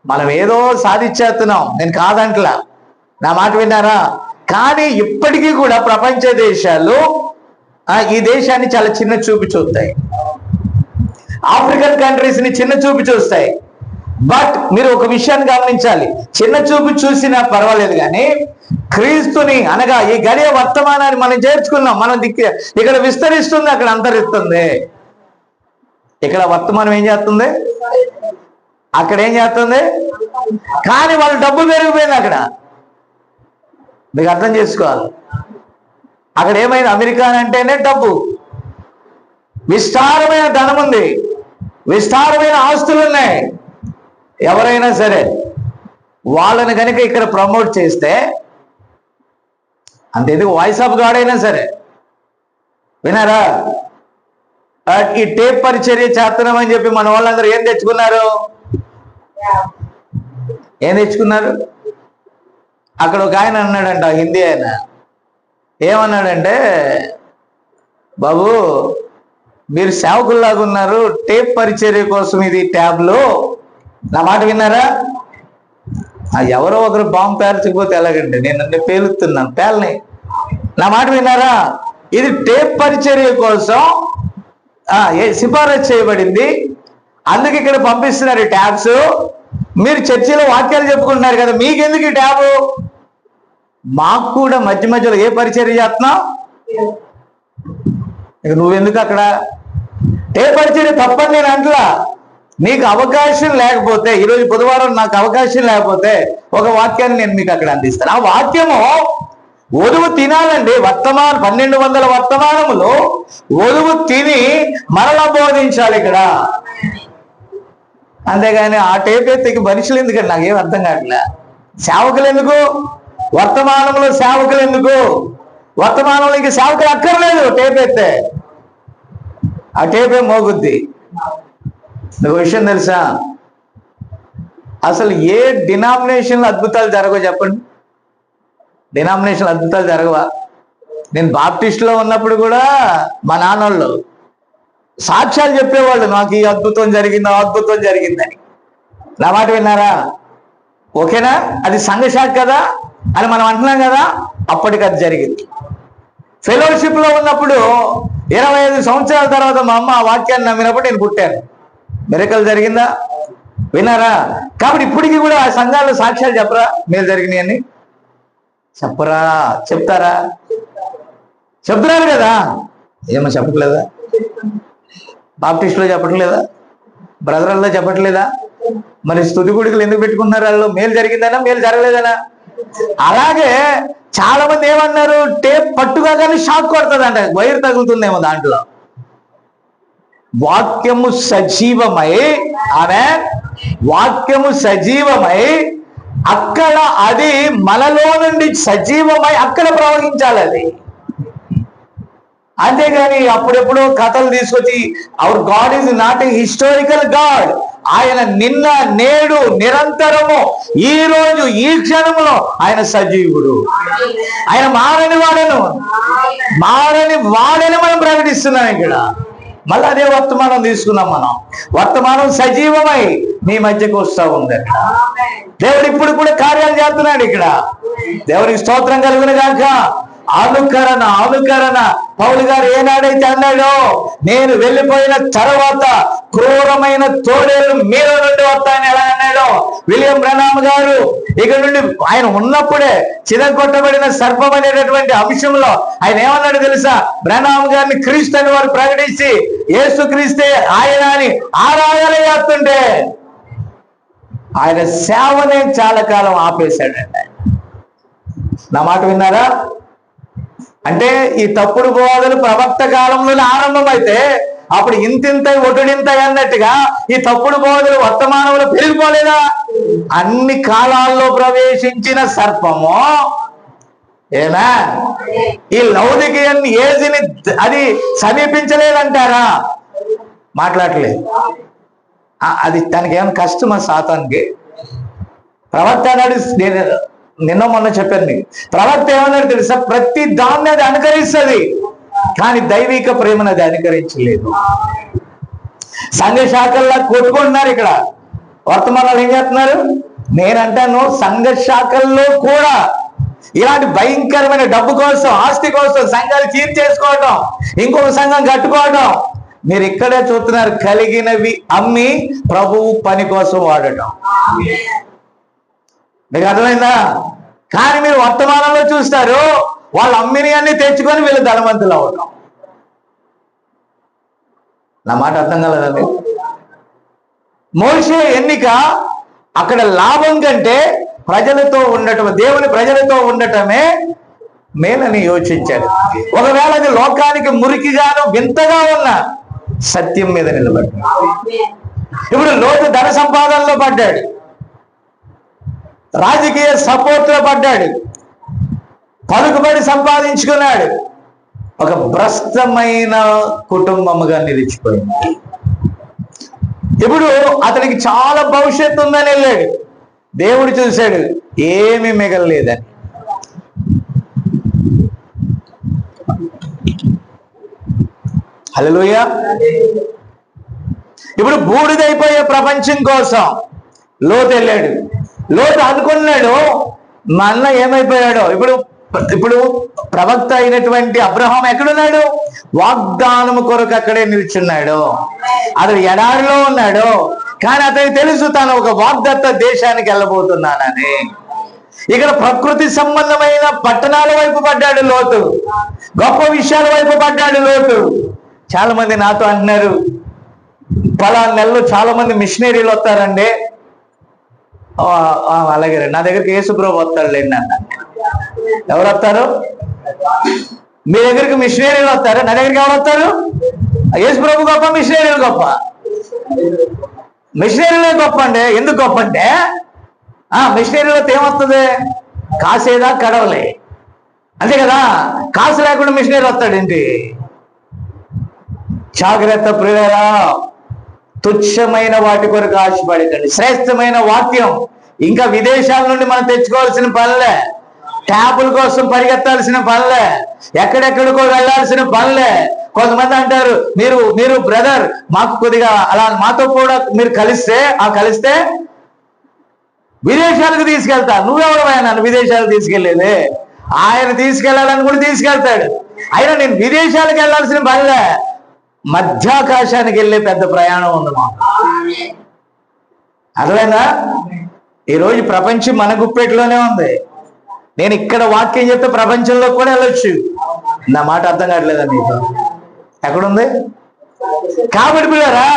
మనం ఏదో సాధించేస్తున్నాం, నేను కాదంటలా, నా మాట విన్నారా? కానీ ఇప్పటికీ కూడా ప్రపంచ దేశాలు ఈ దేశాన్ని చాలా చిన్న చూపు చూస్తాయి, ఆఫ్రికన్ కంట్రీస్ ని చిన్న చూపు చూస్తాయి. బట్ మీరు ఒక విషయాన్ని గమనించాలి, చిన్న చూపు చూసినా పర్వాలేదు, కానీ క్రీస్తుని అనగా ఈ గడియ వర్తమానాన్ని మనం చేర్చుకున్నాం. మనం ఇక్కడ విస్తరిస్తుంది, అక్కడ అంతరిస్తుంది. ఇక్కడ వర్తమానం ఏం చేస్తుంది, అక్కడ ఏం చేస్తుంది. కానీ వాళ్ళ డబ్బు పెరిగిపోయింది అక్కడ. మీకు అర్థం చేసుకోవాలి. అక్కడ ఏమైంది? అమెరికా అంటేనే డబ్బు, విస్తారమైన ధనం ఉంది. విస్తారమైన ఆస్తులు ఉన్నాయి. ఎవరైనా సరే వాళ్ళని కనుక ఇక్కడ ప్రమోట్ చేస్తే, అంతేందుకు వాయిస్ ఆఫ్ గాడ్ అయినా సరే, వినారా, ఈ టేప్ పరిచర్య చేస్తున్నామని చెప్పి మన వాళ్ళందరూ ఏం తెచ్చుకున్నారు? అక్కడ ఒక ఆయన అన్నాడంట, హిందీ ఆయన, ఏమన్నాడంటే, బాబు మీరు సేవకుల్లాగా ఉన్నారు, టేప్ పరిచర్య కోసం ఇది ట్యాబ్లు. నా మాట విన్నారా? ఎవరో ఒకరు బాంబు పేల్చకపోతే ఎలాగండి, నేను అన్ని పేలుతున్నాను, పేలని. నా మాట విన్నారా? ఇది టేప్ పరిచర్య కోసం సిఫారసు చేయబడింది, అందుకే ఇక్కడ పంపిస్తున్నారు ఈ ట్యాబ్స్. మీరు చర్చిలో వాక్యాలు చెప్పుకుంటున్నారు కదా, మీకెందుకు ఈ ట్యాబు? మాకు కూడా మధ్య మధ్యలో ఏ పరిచర్య చేస్తున్నావు? ఇక నువ్వెందుకు అక్కడ? టేప్ పరిచర్య తప్పని నేను అంటలా. నీకు అవకాశం లేకపోతే, ఈరోజు బుధవారం నాకు అవకాశం లేకపోతే ఒక వాక్యాన్ని నేను మీకు అక్కడ అందిస్తాను. ఆ వాక్యము ఒలువు తినాలండి. 1200 వర్తమానములు ఒలువు తిని మరలా బోధించాలి ఇక్కడ. అంతేగాని ఆ టేప్ ఎత్తికి మనుషులు ఎందుకండి? నాకేం అర్థం కావట్లే. సేవకులు ఎందుకు? వర్తమానంలో సేవకులు ఎందుకు? వర్తమానంలో ఇంక సేవకులు అక్కర్లేదు. టేప్ ఎత్తే ఆ టేపే మోగుద్ది. ఒక విషయం తెలుసా, అసలు ఏ డినామినేషన్లో అద్భుతాలు జరగవు చెప్పండి? డినామినేషన్లు అద్భుతాలు జరగవా? నేను బాప్టిస్ట్లో ఉన్నప్పుడు కూడా మా నాన్నోళ్ళు సాక్ష్యాలు చెప్పేవాళ్ళు, నాకు ఈ అద్భుతం జరిగింది, ఆ అద్భుతం జరిగిందని. నా మాట విన్నారా? ఓకేనా? అది సంఘశాఖ కదా అని మనం అంటున్నాం కదా, అప్పటికి అది జరిగింది. ఫెలోషిప్లో ఉన్నప్పుడు 25 సంవత్సరాల తర్వాత మా అమ్మ ఆ వాక్యాన్ని నమ్మినప్పుడు నేను పుట్టాను. మిరకల్ జరిగిందా? విన్నారా? కాబట్టి ఇప్పటికీ కూడా ఆ సంఘాల్లో సాక్ష్యాలు చెప్పరా? మీరు జరిగినాయి అని చెప్పరా? చెప్తున్నారు కదా. ఏమో చెప్పట్లేదా? బాప్టిస్ట్లో చెప్పట్లేదా? బ్రదర్లో చెప్పట్లేదా? మరి స్తుతి గుడికలు ఎందుకు పెట్టుకున్నారు? వాళ్ళు మేలు జరిగిందనా మేలు జరగలేదనా? అలాగే చాలా మంది ఏమన్నారు, టేప్ పట్టుగా కానీ షాక్ కొడుతుందంట, వైర్ తగులుతుందేమో దాంట్లో. వాక్యము సజీవమై, వాక్యము సజీవమై అక్కడ అది మనలో నుండి సజీవమై అక్కడ ప్రవహించాలి అది. అంతేగాని అప్పుడెప్పుడో కథలు తీసుకొచ్చి, hour God is not a historical God. ఆయన నిన్న నేడు నిరంతరము ఈ రోజు ఈ క్షణంలో ఆయన సజీవుడు. ఆయన మారని వాడని మనం ప్రకటిస్తున్నాం ఇక్కడ. మళ్ళీ అదే వర్తమానం తీసుకున్నాం మనం. వర్తమానం సజీవమై మీ మధ్యకు వస్తూ ఉంది. దేవుడు ఇప్పుడు కూడా కార్యాలు చేస్తున్నాడు ఇక్కడ. దేవునికి స్తోత్రం కలుగును గాక. అనుకరణ పౌలు గారు ఏనాడైతే అన్నాడో, నేను వెళ్ళిపోయిన తర్వాత క్రూరమైన తోడేళ్ళు మీలో నుండి వస్తాయని ఎలా అన్నాడో, విలియం బ్రనామ్ గారు ఇక్కడ నుండి ఆయన ఉన్నప్పుడే చిరగొట్టబడిన సర్పం అనేటటువంటి అంశంలో ఆయన ఏమన్నాడు తెలుసా? బ్రనామ్ గారిని క్రీస్తు అని వారు ప్రకటించి యేసు క్రీస్తే ఆయన అని ఆరాధన చేస్తుంటే ఆయన సేవనే చాలా కాలం ఆపేశాడండి. నా మాట విన్నారా? అంటే ఈ తప్పుడు బోధలు ప్రవక్త కాలంలోనే ఆరంభమైతే అప్పుడు ఇంతింత ఒటుడింత అన్నట్టుగా ఈ తప్పుడు బోధలు వర్తమానంలో పెరిగిపోలేదా? అన్ని కాలాల్లో ప్రవేశించిన సర్పము ఏనా ఈ లౌదికీయన్ ఏజ్ని అది సమీపించలేదంటారా? మాట్లాడలేదు. అది తనకి ఏమైనా కష్టమా సాతానికి? ప్రవక్త అన్నాడు, నేను నిన్న మొన్న చెప్పాను మీకు, ప్రవక్త ఏమన్నాడు తెలుసా? ప్రతి దాన్ని అది అనుకరిస్తుంది, కానీ దైవిక ప్రేమను అది అనుకరించలేదు. సంఘ శాఖల్లా కొట్టుకుంటున్నారు. ఇక్కడ వర్తమానాలు ఏం చేస్తున్నారు? నేనంటాను సంఘ శాఖల్లో కూడా ఇలాంటి భయంకరమైన డబ్బు కోసం, ఆస్తి కోసం సంఘాలు చేసుకోవటం, ఇంకొక సంఘం కట్టుకోవటం మీరు ఇక్కడే చూస్తున్నారు. కలిగినవి అమ్మి ప్రభువు పని కోసం వాడటం. మీకు అర్థమైందా? కానీ మీరు వర్తమానంలో చూస్తారు, వాళ్ళు అమ్మిని అన్ని తెచ్చుకొని వీళ్ళు ధనవంతులు అవటం. నా మాట అర్థం కలదండి. మోషే ఎన్నిక అక్కడ లాభం కంటే ప్రజలతో ఉండటం, దేవుని ప్రజలతో ఉండటమే మేలని యోచించాడు. ఒకవేళ అది లోకానికి మురికిగాను వింతగా ఉన్నా సత్యం మీద నిలబడ్డాడు. ఇప్పుడు లోతు ధన సంపాదనలో పడ్డాడు, రాజకీయ సపోర్ట్ లో పడ్డాడు, పలుకుబడి సంపాదించుకున్నాడు, ఒక భ్రష్టమైన కుటుంబముగా నిలిచిపోయింది. ఇప్పుడు అతనికి చాలా భవిష్యత్తు ఉందని వెళ్ళాడు. దేవుడు చూశాడు, ఏమీ మిగలలేదని. హల్లెలూయా. ఇప్పుడు బూడిదైపోయే ప్రపంచం కోసం లోతు వెళ్ళాడు. లోతు అనుకున్నాడు, మా అన్న ఏమైపోయాడో. ఇప్పుడు ప్రవక్త అయినటువంటి అబ్రహాం ఎక్కడున్నాడు? వాగ్దానము కొరకు అక్కడే నిల్చున్నాడు. అతడు ఎడారిలో ఉన్నాడు, కానీ అతనికి తెలుసు తాను ఒక వాగ్దత్త దేశానికి వెళ్ళబోతున్నానని. ఇక్కడ ప్రకృతి సంబంధమైన పట్టణాల వైపు పడ్డాడు లోతు, గొప్ప విషయాల వైపు పడ్డాడు లోతు. చాలా మంది నాతో అంటున్నారు, పలానా నెలలో చాలా మంది మిషనరీలు వస్తారండి. అలాగే నా దగ్గరికి యేసుప్రభు వస్తాడు లేండి అన్న. ఎవరు వస్తారు? మీ దగ్గరికి మిషనరీలు వస్తారు, నా దగ్గరికి ఎవరు వస్తారు? యేసుప్రభు గొప్ప, మిషనరీలు గొప్ప? మిషనరీలే గొప్ప అండి. ఎందుకు గొప్ప అంటే మిషనరీలో ఏమొస్తుంది? కాసేదా కడవలే, అంతే కదా. కాసు లేకుండా మిషనరీ వస్తాడేంటి? జాగ్రత్త ప్రియులారా, తుచ్చమైన వాటి కొరకు ఆశపడకండి. శ్రేష్టమైన వాక్యం ఇంకా విదేశాల నుండి మనం తెచ్చుకోవాల్సిన పనులే, ట్యాపుల కోసం పరిగెత్తాల్సిన పనులే, ఎక్కడెక్కడికో వెళ్ళాల్సిన పనులే. కొంతమంది అంటారు, మీరు బ్రదర్ మాకు కొద్దిగా అలా మాతో కూడా మీరు కలిస్తే విదేశాలకు తీసుకెళ్తా. నువ్వెవడమైనా నన్ను విదేశాలకు తీసుకెళ్లేదే? ఆయన తీసుకెళ్లాలని కూడా తీసుకెళ్తాడు. అయినా నేను విదేశాలకు వెళ్ళాల్సిన పనిలే, మధ్యాకాశానికి వెళ్ళే పెద్ద ప్రయాణం ఉంది మాకు. అర్థమైందా? ఈరోజు ప్రపంచం మన గుప్పెట్లోనే ఉంది. నేను ఇక్కడ వాక్యం చెప్తే ప్రపంచంలో కూడా వెళ్ళొచ్చు. నా మాట అర్థం కావట్లేదా మీకు? ఎక్కడుంది? కాబట్టి పిల్లరా,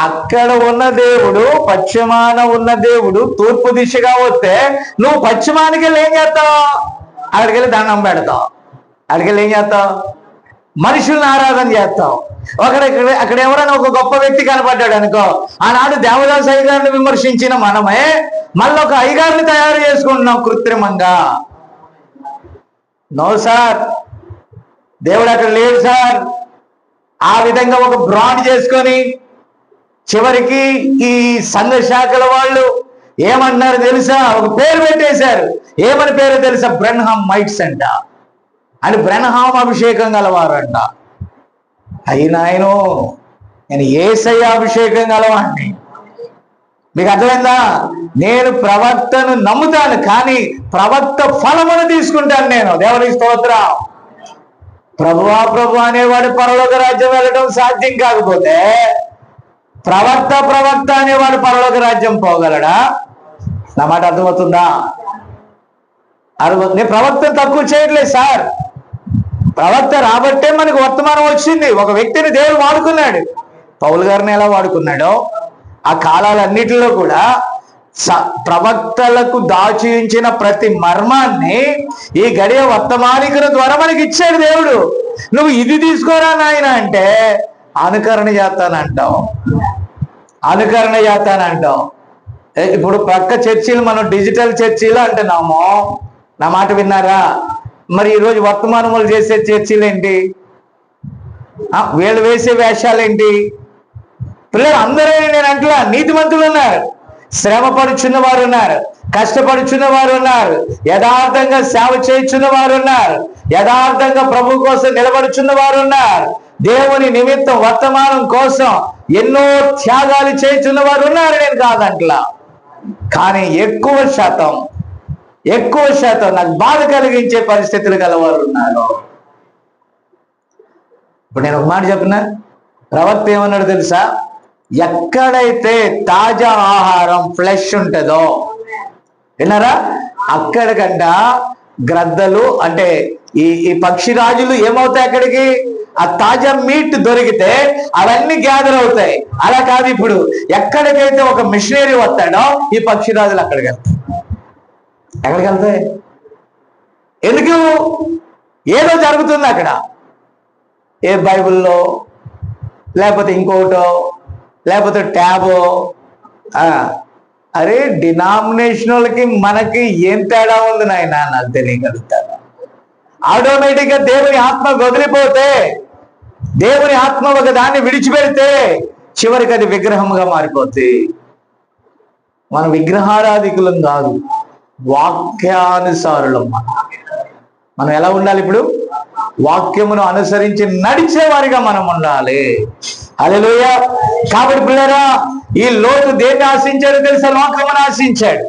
అక్కడ ఉన్న దేవుడు, పశ్చిమాన ఉన్న దేవుడు తూర్పు దిశగా వస్తే నువ్వు పశ్చిమానికి వెళ్ళి ఏం చేస్తావు? అక్కడికి వెళ్ళి దండం పెడతావు. అక్కడికి వెళ్ళి ఏం చేస్తావు? మనుషుల్ని ఆరాధన చేస్తావు. అక్కడ ఎవరైనా ఒక గొప్ప వ్యక్తి కనపడ్డాడు అనుకో, ఆనాడు దేవదాస్ అయ్యగారిని విమర్శించిన మనమే మళ్ళీ ఒక అయ్యగారిని తయారు చేసుకుంటున్నాం కృత్రిమంగా. నో సార్, దేవుడు అక్కడ లేడు సార్. ఆ విధంగా ఒక బ్రాండ్ చేసుకొని చివరికి ఈ సంఘ శాఖల వాళ్ళు ఏమన్నారు తెలుసా? ఒక పేరు పెట్టేశారు. ఏమని పేరు తెలుసా? బ్రెన్హామ్ మైట్స్ అంట. అని బ్రెన్హామ్ అభిషేకం గలవారంట. అయినాయను నేను యేసయ్య అభిషేకం గలవాడిని. మీకు అర్థమైందా? నేను ప్రవక్తను నమ్ముతాను, కానీ ప్రవక్త ఫలమును తీసుకుంటాను నేను. దేవునికి స్తోత్రం. ప్రభువా ప్రభు అనేవాడు పరలోక రాజ్యం వెళ్ళడం సాధ్యం కాకపోతే ప్రవక్త అనేవాడు పరలోక రాజ్యం పోగలడా? నా మాట అర్థమవుతుందా? నేను ప్రవక్తను తక్కువ చేయట్లేదు సార్. ప్రవక్త రాబట్టే మనకు వర్తమానం వచ్చింది. ఒక వ్యక్తిని దేవుడు వాడుకున్నాడు. పౌలు గారిని ఎలా వాడుకున్నాడో ఆ కాలాలన్నిటిలో కూడా ప్రవక్తలకు దాచి ఉంచిన ప్రతి మర్మాన్ని ఈ గడియ వర్తమానికుల ద్వారా మనకి ఇచ్చాడు దేవుడు. నువ్వు ఇది తీసుకోరా నాయన అంటే అనుకరణ చేస్తానంటావు. ఇప్పుడు పక్క చర్చీలు మనం డిజిటల్ చర్చీలు అంటున్నాము. నా మాట విన్నారా? మరి ఈరోజు వర్తమానములు చేసే చర్చీలు ఏంటి? వీళ్ళు వేసే వేషాలేంటి? పిల్లలు అందరూ నేను అంటలా, నీతిమంతులు ఉన్నారు, శ్రమ పడుచున్న వారు ఉన్నారు, కష్టపడుచున్న వారు ఉన్నారు, యథార్థంగా సేవ చేయుచున్న వారు ఉన్నారు, యథార్థంగా ప్రభు కోసం నిలబడుచున్న వారు ఉన్నారు, దేవుని నిమిత్తం వర్తమానం కోసం ఎన్నో త్యాగాలు చేయుచున్న వారు ఉన్నారు. నేను కాదంటలా, కానీ ఎక్కువ శాతం నాకు బాధ కలిగించే పరిస్థితులు గలవారు ఉన్నారు. ఇప్పుడు నేను ఒక మాట చెప్పిన, ప్రవక్త ఏమన్నాడు తెలుసా? ఎక్కడైతే తాజా ఆహారం ఫ్లెష్ ఉంటుందో, విన్నారా, అక్కడికంట గ్రద్దలు అంటే ఈ పక్షిరాజులు ఏమవుతాయి? అక్కడికి ఆ తాజా మీట్ దొరికితే అవన్నీ గ్యాదర్ అవుతాయి. అలా కాదు, ఇప్పుడు ఎక్కడికైతే ఒక మిషనరీ వస్తాడో ఈ పక్షిరాజులు అక్కడికి వెళ్తాయి. ఎక్కడికి వెళ్తాయి? ఎందుకు? ఏదో జరుగుతుంది అక్కడ. ఏ బైబిల్లో లేకపోతే ఇంకోటో, లేకపోతే ట్యాబో. అరే డినామినేషనల్కి మనకి ఏం తేడా ఉంది నాయన నాకు తెలియగలుగుతాను. ఆటోమేటిక్గా దేవుని ఆత్మ వదిలిపోతే, దేవుని ఆత్మ ఒక దాన్ని విడిచిపెడితే చివరికి అది విగ్రహంగా మారిపోతుంది. మన విగ్రహారాధికులం కాదు, వాక్యానుసారులం. మనం ఎలా ఉండాలి? ఇప్పుడు వాక్యమును అనుసరించి నడిచేవారిగా మనం ఉండాలి. హల్లెలూయా. కాబట్టి పిల్లరా, ఈ లోతు దేన్ని ఆశించాడు తెలుసా? లోకమును ఆశించాడు,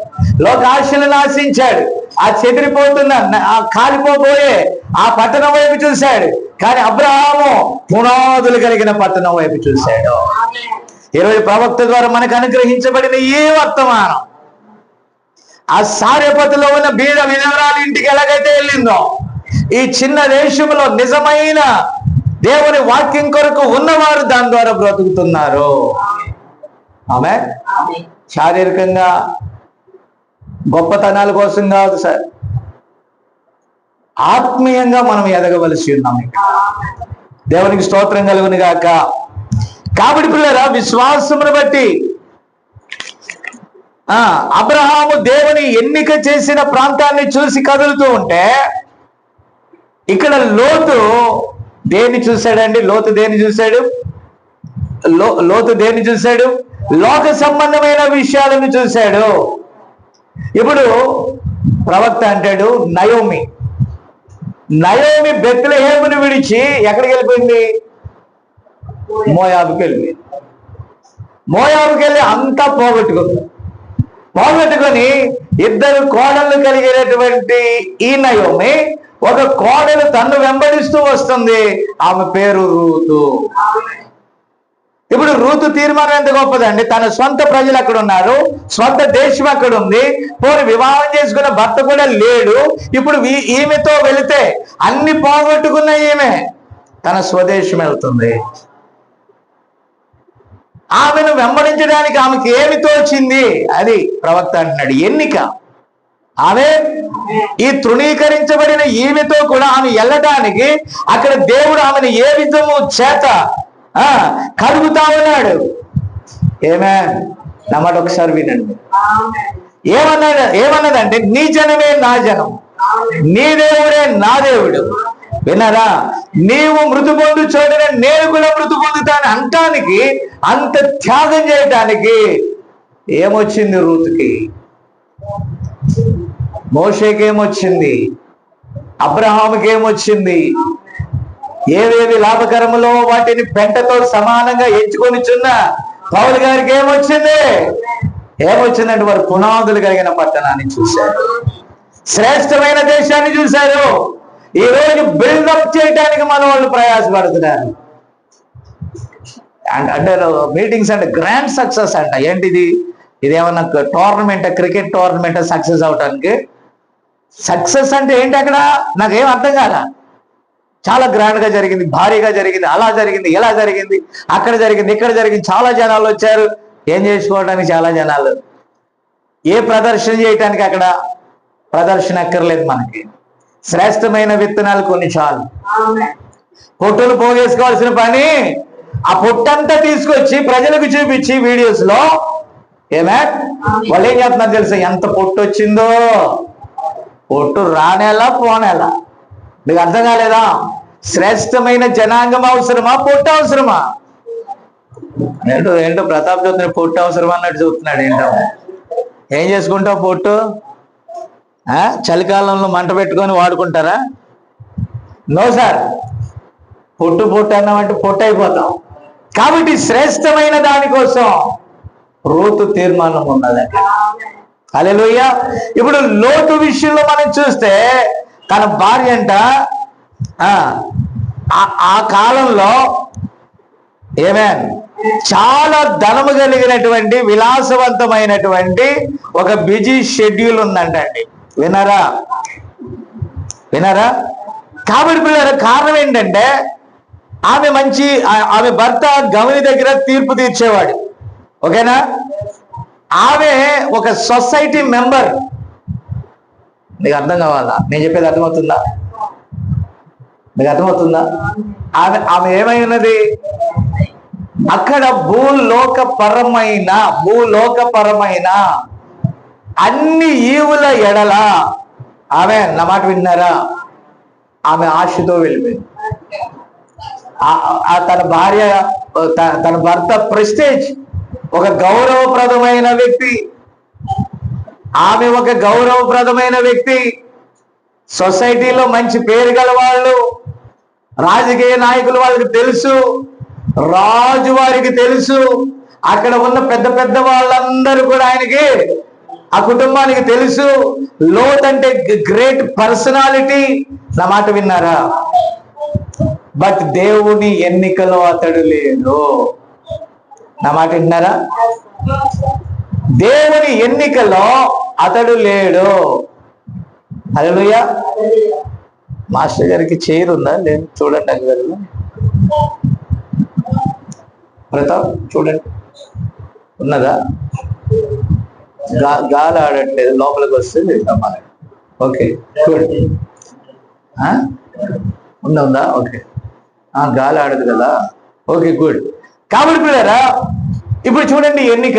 లోక ఆశలను ఆశించాడు. ఆ చెదిరిపోతున్న, ఆ కాలిపోబోయే ఆ పట్టణం వైపు చూశాడు. కానీ అబ్రహాము పునాదులు కలిగిన పట్టణం వైపు చూశాడు. ఈరోజు ప్రవక్త ద్వారా మనకు అనుగ్రహించబడిన ఈ వర్తమానం ఆ సారెపతిలో ఉన్న బీద విధవరాలు ఇంటికి ఎలాగైతే వెళ్ళిందో, ఈ చిన్న దేశంలో నిజమైన దేవుని వాక్యం కొరకు ఉన్నవారు దాని ద్వారా బ్రతుకుతున్నారు. ఆమె శారీరకంగా గొప్పతనాల కోసం కాదు సార్, ఆత్మీయంగా మనం ఎదగవలసి ఉన్నాం. దేవునికి స్తోత్రం కలుగును గాక. కాబట్టి పిల్లరా, విశ్వాసమును బట్టి అబ్రహాము దేవుని ఎన్నిక చేసిన ప్రాంతాన్ని చూసి కదులుతూ ఉంటే, ఇక్కడ లోతు దేన్ని చూశాడండి? లోతు దేన్ని చూశాడు? లోతు దేన్ని చూశాడు? లోక సంబంధమైన విషయాలను చూశాడు. ఇప్పుడు ప్రవక్త అంటాడు, నయోమి బెత్లెహేమును విడిచి ఎక్కడికి వెళ్ళిపోయింది? మోయాబుకి వెళ్ళిపోయింది. మోయాబుకి వెళ్ళి అంతా పోగొట్టుకొని ఇద్దరు కోడళ్ళు కలిగినటువంటి ఈ నయోమి ఒక కోడలు తన్ను వెంబడిస్తూ వస్తుంది. ఆమె పేరు రూతు. ఇప్పుడు రూతు తీర్మానం ఎంత గొప్పదండి. తన సొంత ప్రజలు అక్కడ ఉన్నారు, సొంత దేశం అక్కడ ఉంది, పోనీ వివాహం చేసుకున్న భర్త కూడా లేడు. ఇప్పుడు ఈమెతో వెళితే అన్ని పోగొట్టుకున్న ఈమె తన స్వదేశం వెళ్తుంది. ఆమెను వెంబడించడానికి ఆమెకి ఏమి తోచింది? అది ప్రవక్త అంటున్నాడు, ఎన్నిక. ఆమె ఈ తృణీకరించబడిన ఈమెతో కూడా ఆమె వెళ్ళటానికి అక్కడ దేవుడు ఆమెను ఏ విధము చేత కలుగుతా ఉన్నాడు. నా మాట ఒకసారి వినండి. ఏమన్నదంటే, నీ జనమే నా జనం, నీ దేవుడే నా దేవుడు. విన్నారా? నీవు మృతి పొందు చోటున నేను కూడా మృతి పొందుతాను అంటానికి, అంత త్యాగం చేయటానికి ఏమొచ్చింది రూతుకి? మోషేకి ఏమొచ్చింది? అబ్రహాముకి ఏమొచ్చింది? ఏవేవి లాభకరములో వాటిని పెంటతో సమానంగా ఎంచుకొనిచున్న పౌలు గారికి ఏమొచ్చిందంటే వారు పునాదులు కలిగిన పట్టణాన్ని చూశారు, శ్రేష్టమైన దేశాన్ని చూశారు. ఈ రోజు బిల్డప్ చేయడానికి మన వాళ్ళు ప్రయాసపడుతున్నారు. అంటే మీటింగ్స్ అంటే గ్రాండ్ సక్సెస్ అంట. ఏంటిది? ఇదేమన్నా టోర్నమెంట్, క్రికెట్ టోర్నమెంట్ సక్సెస్ అవటానికి? సక్సెస్ అంటే ఏంటి అక్కడ? నాకేం అర్థం కాదా. చాలా గ్రాండ్ గా జరిగింది, భారీగా జరిగింది, అలా జరిగింది, ఇలా జరిగింది, అక్కడ జరిగింది, ఇక్కడ జరిగింది, చాలా జనాలు వచ్చారు. ఏం చేసుకోవడానికి చాలా జనాలు? ఏ ప్రదర్శన చేయటానికి? అక్కడ ప్రదర్శన అక్కర్లేదు మనకి. శ్రేష్టమైన విత్తనాలు కొన్ని చాలు. పొట్టులు పోగేసుకోవాల్సిన పని ఆ పొట్టంతా తీసుకొచ్చి ప్రజలకు చూపించి వీడియోస్ లో వాళ్ళు ఏం చేస్తున్నారు తెలుసా? ఎంత పొట్టు వచ్చిందో. పొట్టు రానేలా పోనేలా. మీకు అర్థం కాలేదా? శ్రేష్టమైన జనాంగం అవసరమా, పొట్టు అవసరమా? ఏంటో ప్రతాప్ చూస్తున్నాడు, పొట్టు అవసరం అన్నట్టు చూస్తున్నాడు. ఏం చేసుకుంటావు పొట్టు? చలికాలంలో మంట పెట్టుకొని వాడుకుంటారా? No sir. పొట్టు అన్నామంటే పొట్టు అయిపోతాం. కాబట్టి శ్రేష్టమైన దానికోసం రూతు తీర్మానం ఉన్నది. హల్లెలూయా. ఇప్పుడు లోతు విషయంలో మనం చూస్తే, తన భార్య అంట ఆ కాలంలో చాలా ధనము కలిగినటువంటి విలాసవంతమైనటువంటి ఒక బిజీ షెడ్యూల్ ఉందంటండి. విన్నారా? కాబట్టి పిల్లల కారణం ఏంటంటే, ఆమె భర్త గమని దగ్గర తీర్పు తీర్చేవాడు. ఓకేనా? ఆమె ఒక సొసైటీ మెంబర్. నీకు అర్థం కావాలా? నేను చెప్పేది అర్థమవుతుందా? మీకు అర్థమవుతుందా? ఆమె ఏమై ఉన్నది? అక్కడ భూలోకపరమైన అన్ని ఈవుల ఎడల ఆమె, నా మాట విన్నారా, ఆమె ఆశతో వెళ్ళిపోయింది. తన భార్య, తన భర్త ప్రెస్టేజ్, ఒక గౌరవప్రదమైన వ్యక్తి, ఆమె ఒక గౌరవప్రదమైన వ్యక్తి, సొసైటీలో మంచి పేరు గల వాళ్ళు, రాజకీయ నాయకులు వాళ్ళకి తెలుసు, రాజు వారికి తెలుసు, అక్కడ ఉన్న పెద్ద పెద్ద వాళ్ళందరూ కూడా ఆయనకి, ఆ కుటుంబానికి తెలుసు. లోత్ అంటే గ్రేట్ పర్సనాలిటీ. నా మాట విన్నారా? బట్ దేవుని ఎన్నికలో అతడు లేడు. నా మాట విన్నారా? దేవుని ఎన్నికలో అతడు లేడు. హల్లెలూయా. మాస్టర్ గారికి చైర్ ఉందా? లేదు, చూడండి అక్కడ ప్రతాప్, చూడండి ఉన్నదా? గాలి ఆడట్లేదు, లోపలికి వస్తే ఓకే గుడ్. ఉందా? ఓకే, గాలి ఆడదు కదా, ఓకే గుడ్. కాబట్టి పిల్లరా, ఇప్పుడు చూడండి ఎన్నిక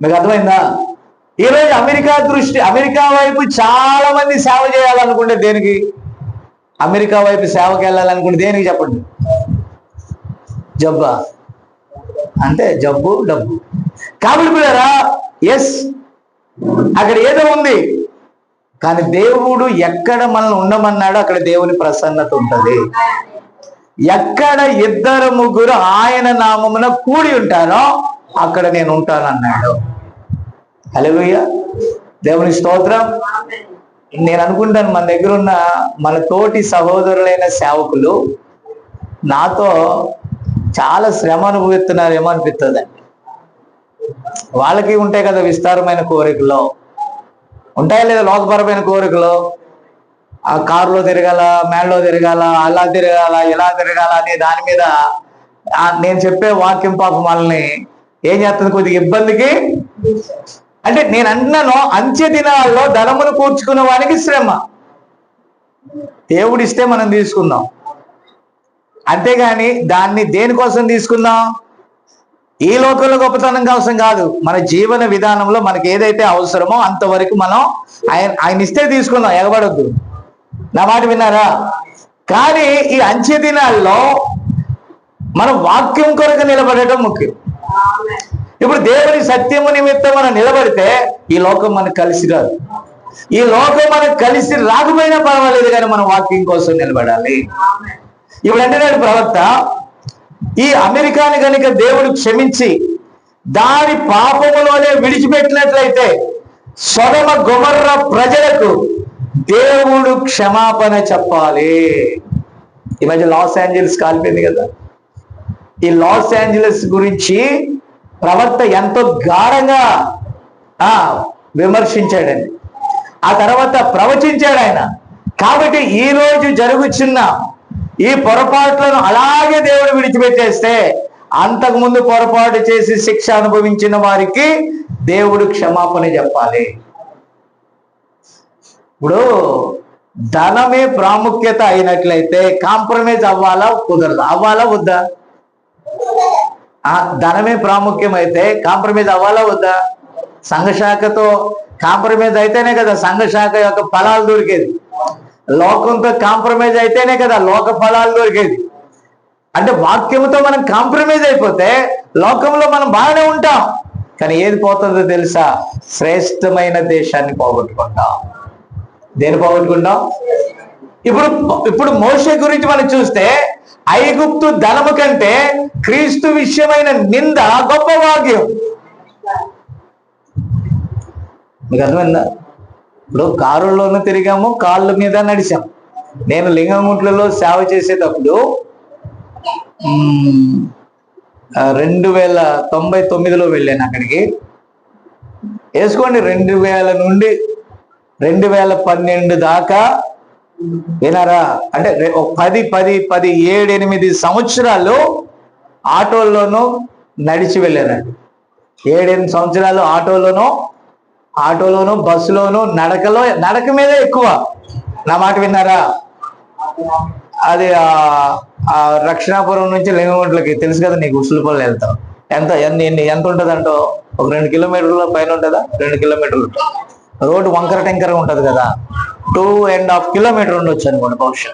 మీకు అర్థమైందా? ఈరోజు అమెరికా వైపు చాలా మంది సేవ చేయాలనుకుంటే దేనికి? అమెరికా వైపు సేవకి వెళ్ళాలనుకుంటే దేనికి చెప్పండి? జబ్బా అంటే జబ్బు, డబ్బు. కాబట్టి పిల్లరా, ఎస్, అక్కడ ఏదో ఉంది, కానీ దేవుడు ఎక్కడ మనల్ని ఉండమన్నాడో అక్కడ దేవుని ప్రసన్నత ఉంటుంది. ఎక్కడ 2-3 ఆయన నామమున కూడి ఉంటారో అక్కడ నేను ఉంటానన్నాడు. హల్లెలూయా, దేవుని స్తోత్రం. నేను అనుకుంటాను, మన దగ్గర ఉన్న మన తోటి సహోదరులైన సేవకులు నాతో చాలా శ్రమ అనుభవిస్తున్నారేమో అనిపిస్తుందండి. వాళ్ళకి ఉంటాయి కదా విస్తారమైన కోరికలు, ఉంటాయా లేదా? లోకపరమైన కోరికలు, ఆ కారులో తిరగాల, మేడలో తిరగాల, అలా తిరగాల, ఇలా తిరగాల అనే దాని మీద నేను చెప్పే వాక్యం పాపం వాళ్ళని ఏం చేస్తుంది? కొద్దిగా ఇబ్బందికి. అంటే నేను అంటున్నాను, అంత్య దినాల్లో ధనమును కూర్చుకున్న వానికి శ్రమ. దేవుడిస్తే మనం తీసుకుందాం, అంతేగాని దాన్ని దేనికోసం తీసుకుందాం? ఈ లోకంలో గొప్పతనం కోసం కాదు. మన జీవన విధానంలో మనకి ఏదైతే అవసరమో అంతవరకు మనం ఆయన ఇస్తే తీసుకుందాం, ఎగబడొద్దు. నా మాట విన్నారా? కానీ ఈ అంత్య దినాల్లో మనం వాక్యం కొరకు నిలబడటం ముఖ్యం. ఇప్పుడు దేవుని సత్యము నిమిత్తం మనం నిలబడితే ఈ లోకం మనకు కలిసి రాదు. ఈ లోకం మనకు కలిసి రాకపోయినా పర్వాలేదు, కానీ మనం వాక్యం కోసం నిలబడాలి. ఇప్పుడు అంటున్నాడు ప్రవక్త, ఈ అమెరికాని కనుక దేవుడు క్షమించి దాని పాపములోనే విడిచిపెట్టినట్లయితే సొదొమ గొమొర్ర ప్రజలకు దేవుడు క్షమాపణ చెప్పాలి. ఈ మధ్య లాస్ ఏంజల్స్ కాలిపోయింది కదా, ఈ లాస్ ఏంజలస్ గురించి ప్రవక్త ఎంతో గాఢంగా విమర్శించాడండి. ఆ తర్వాత ప్రవచించాడు ఆయన. కాబట్టి ఈ రోజు జరుగుతున్న ఈ పొరపాట్లను అలాగే దేవుడు విడిచిపెట్టేస్తే అంతకుముందు పొరపాటు చేసి శిక్ష అనుభవించిన వారికి దేవుడు క్షమాపణ చెప్పాలి. ఇప్పుడు ధనమే ప్రాముఖ్యత అయినట్లయితే కాంప్రమైజ్ అవ్వాలా కుదరదు? అవ్వాలా వద్దా? ధనమే ప్రాముఖ్యం అయితే కాంప్రమైజ్ అవ్వాలా వద్దా? సంఘశాఖతో కాంప్రమైజ్ అయితేనే కదా సంఘశాఖ యొక్క ఫలాలు దొరికేది. లోకంతో కాంప్రమైజ్ అయితేనే కదా లోక ఫలాలు దొరికేది. అంటే వాక్యంతో మనం కాంప్రమైజ్ అయిపోతే లోకంలో మనం బాగానే ఉంటాం, కానీ ఏది పోతుందో తెలుసా? శ్రేష్టమైన దేశాన్ని పోగొట్టుకుంటాం. దేన్ని పోగొట్టుకుంటాం? ఇప్పుడు మోషే గురించి మనం చూస్తే ఐగుప్తు ధనము కంటే క్రీస్తు విషయమైన నింద గొప్ప భాగ్యం. మీకు అర్థమైందా? ఇప్పుడు కారుల్లోనూ తిరిగాము, కాళ్ళ మీద నడిచాం. నేను లింగంగుంట్లలో సేవ చేసేటప్పుడు 2099లో వెళ్ళాను అక్కడికి. వేసుకోండి, 2000 నుండి 2012 దాకా వినారా, అంటే 7-8 సంవత్సరాలు ఆటోల్లోనూ నడిచి వెళ్ళానండి. 7-8 సంవత్సరాలు ఆటోలోను బస్సులోను నడక మీద ఎక్కువ. నా మాట విన్నారా? అది ఆ రక్షణాపురం నుంచి లింగంగుంట్లకి తెలుసు కదా నీకు, ఉసులుపల్లి వెళ్తాం. ఎంత ఉంటుంది అంటో, ఒక 2 కిలోమీటర్ల పైన ఉంటుందా? 2 కిలోమీటర్లు. రోడ్డు వంకర టెంకరగా ఉంటుంది కదా, 2.5 కిలోమీటర్ ఉండొచ్చు అనుకోండి బహుశా.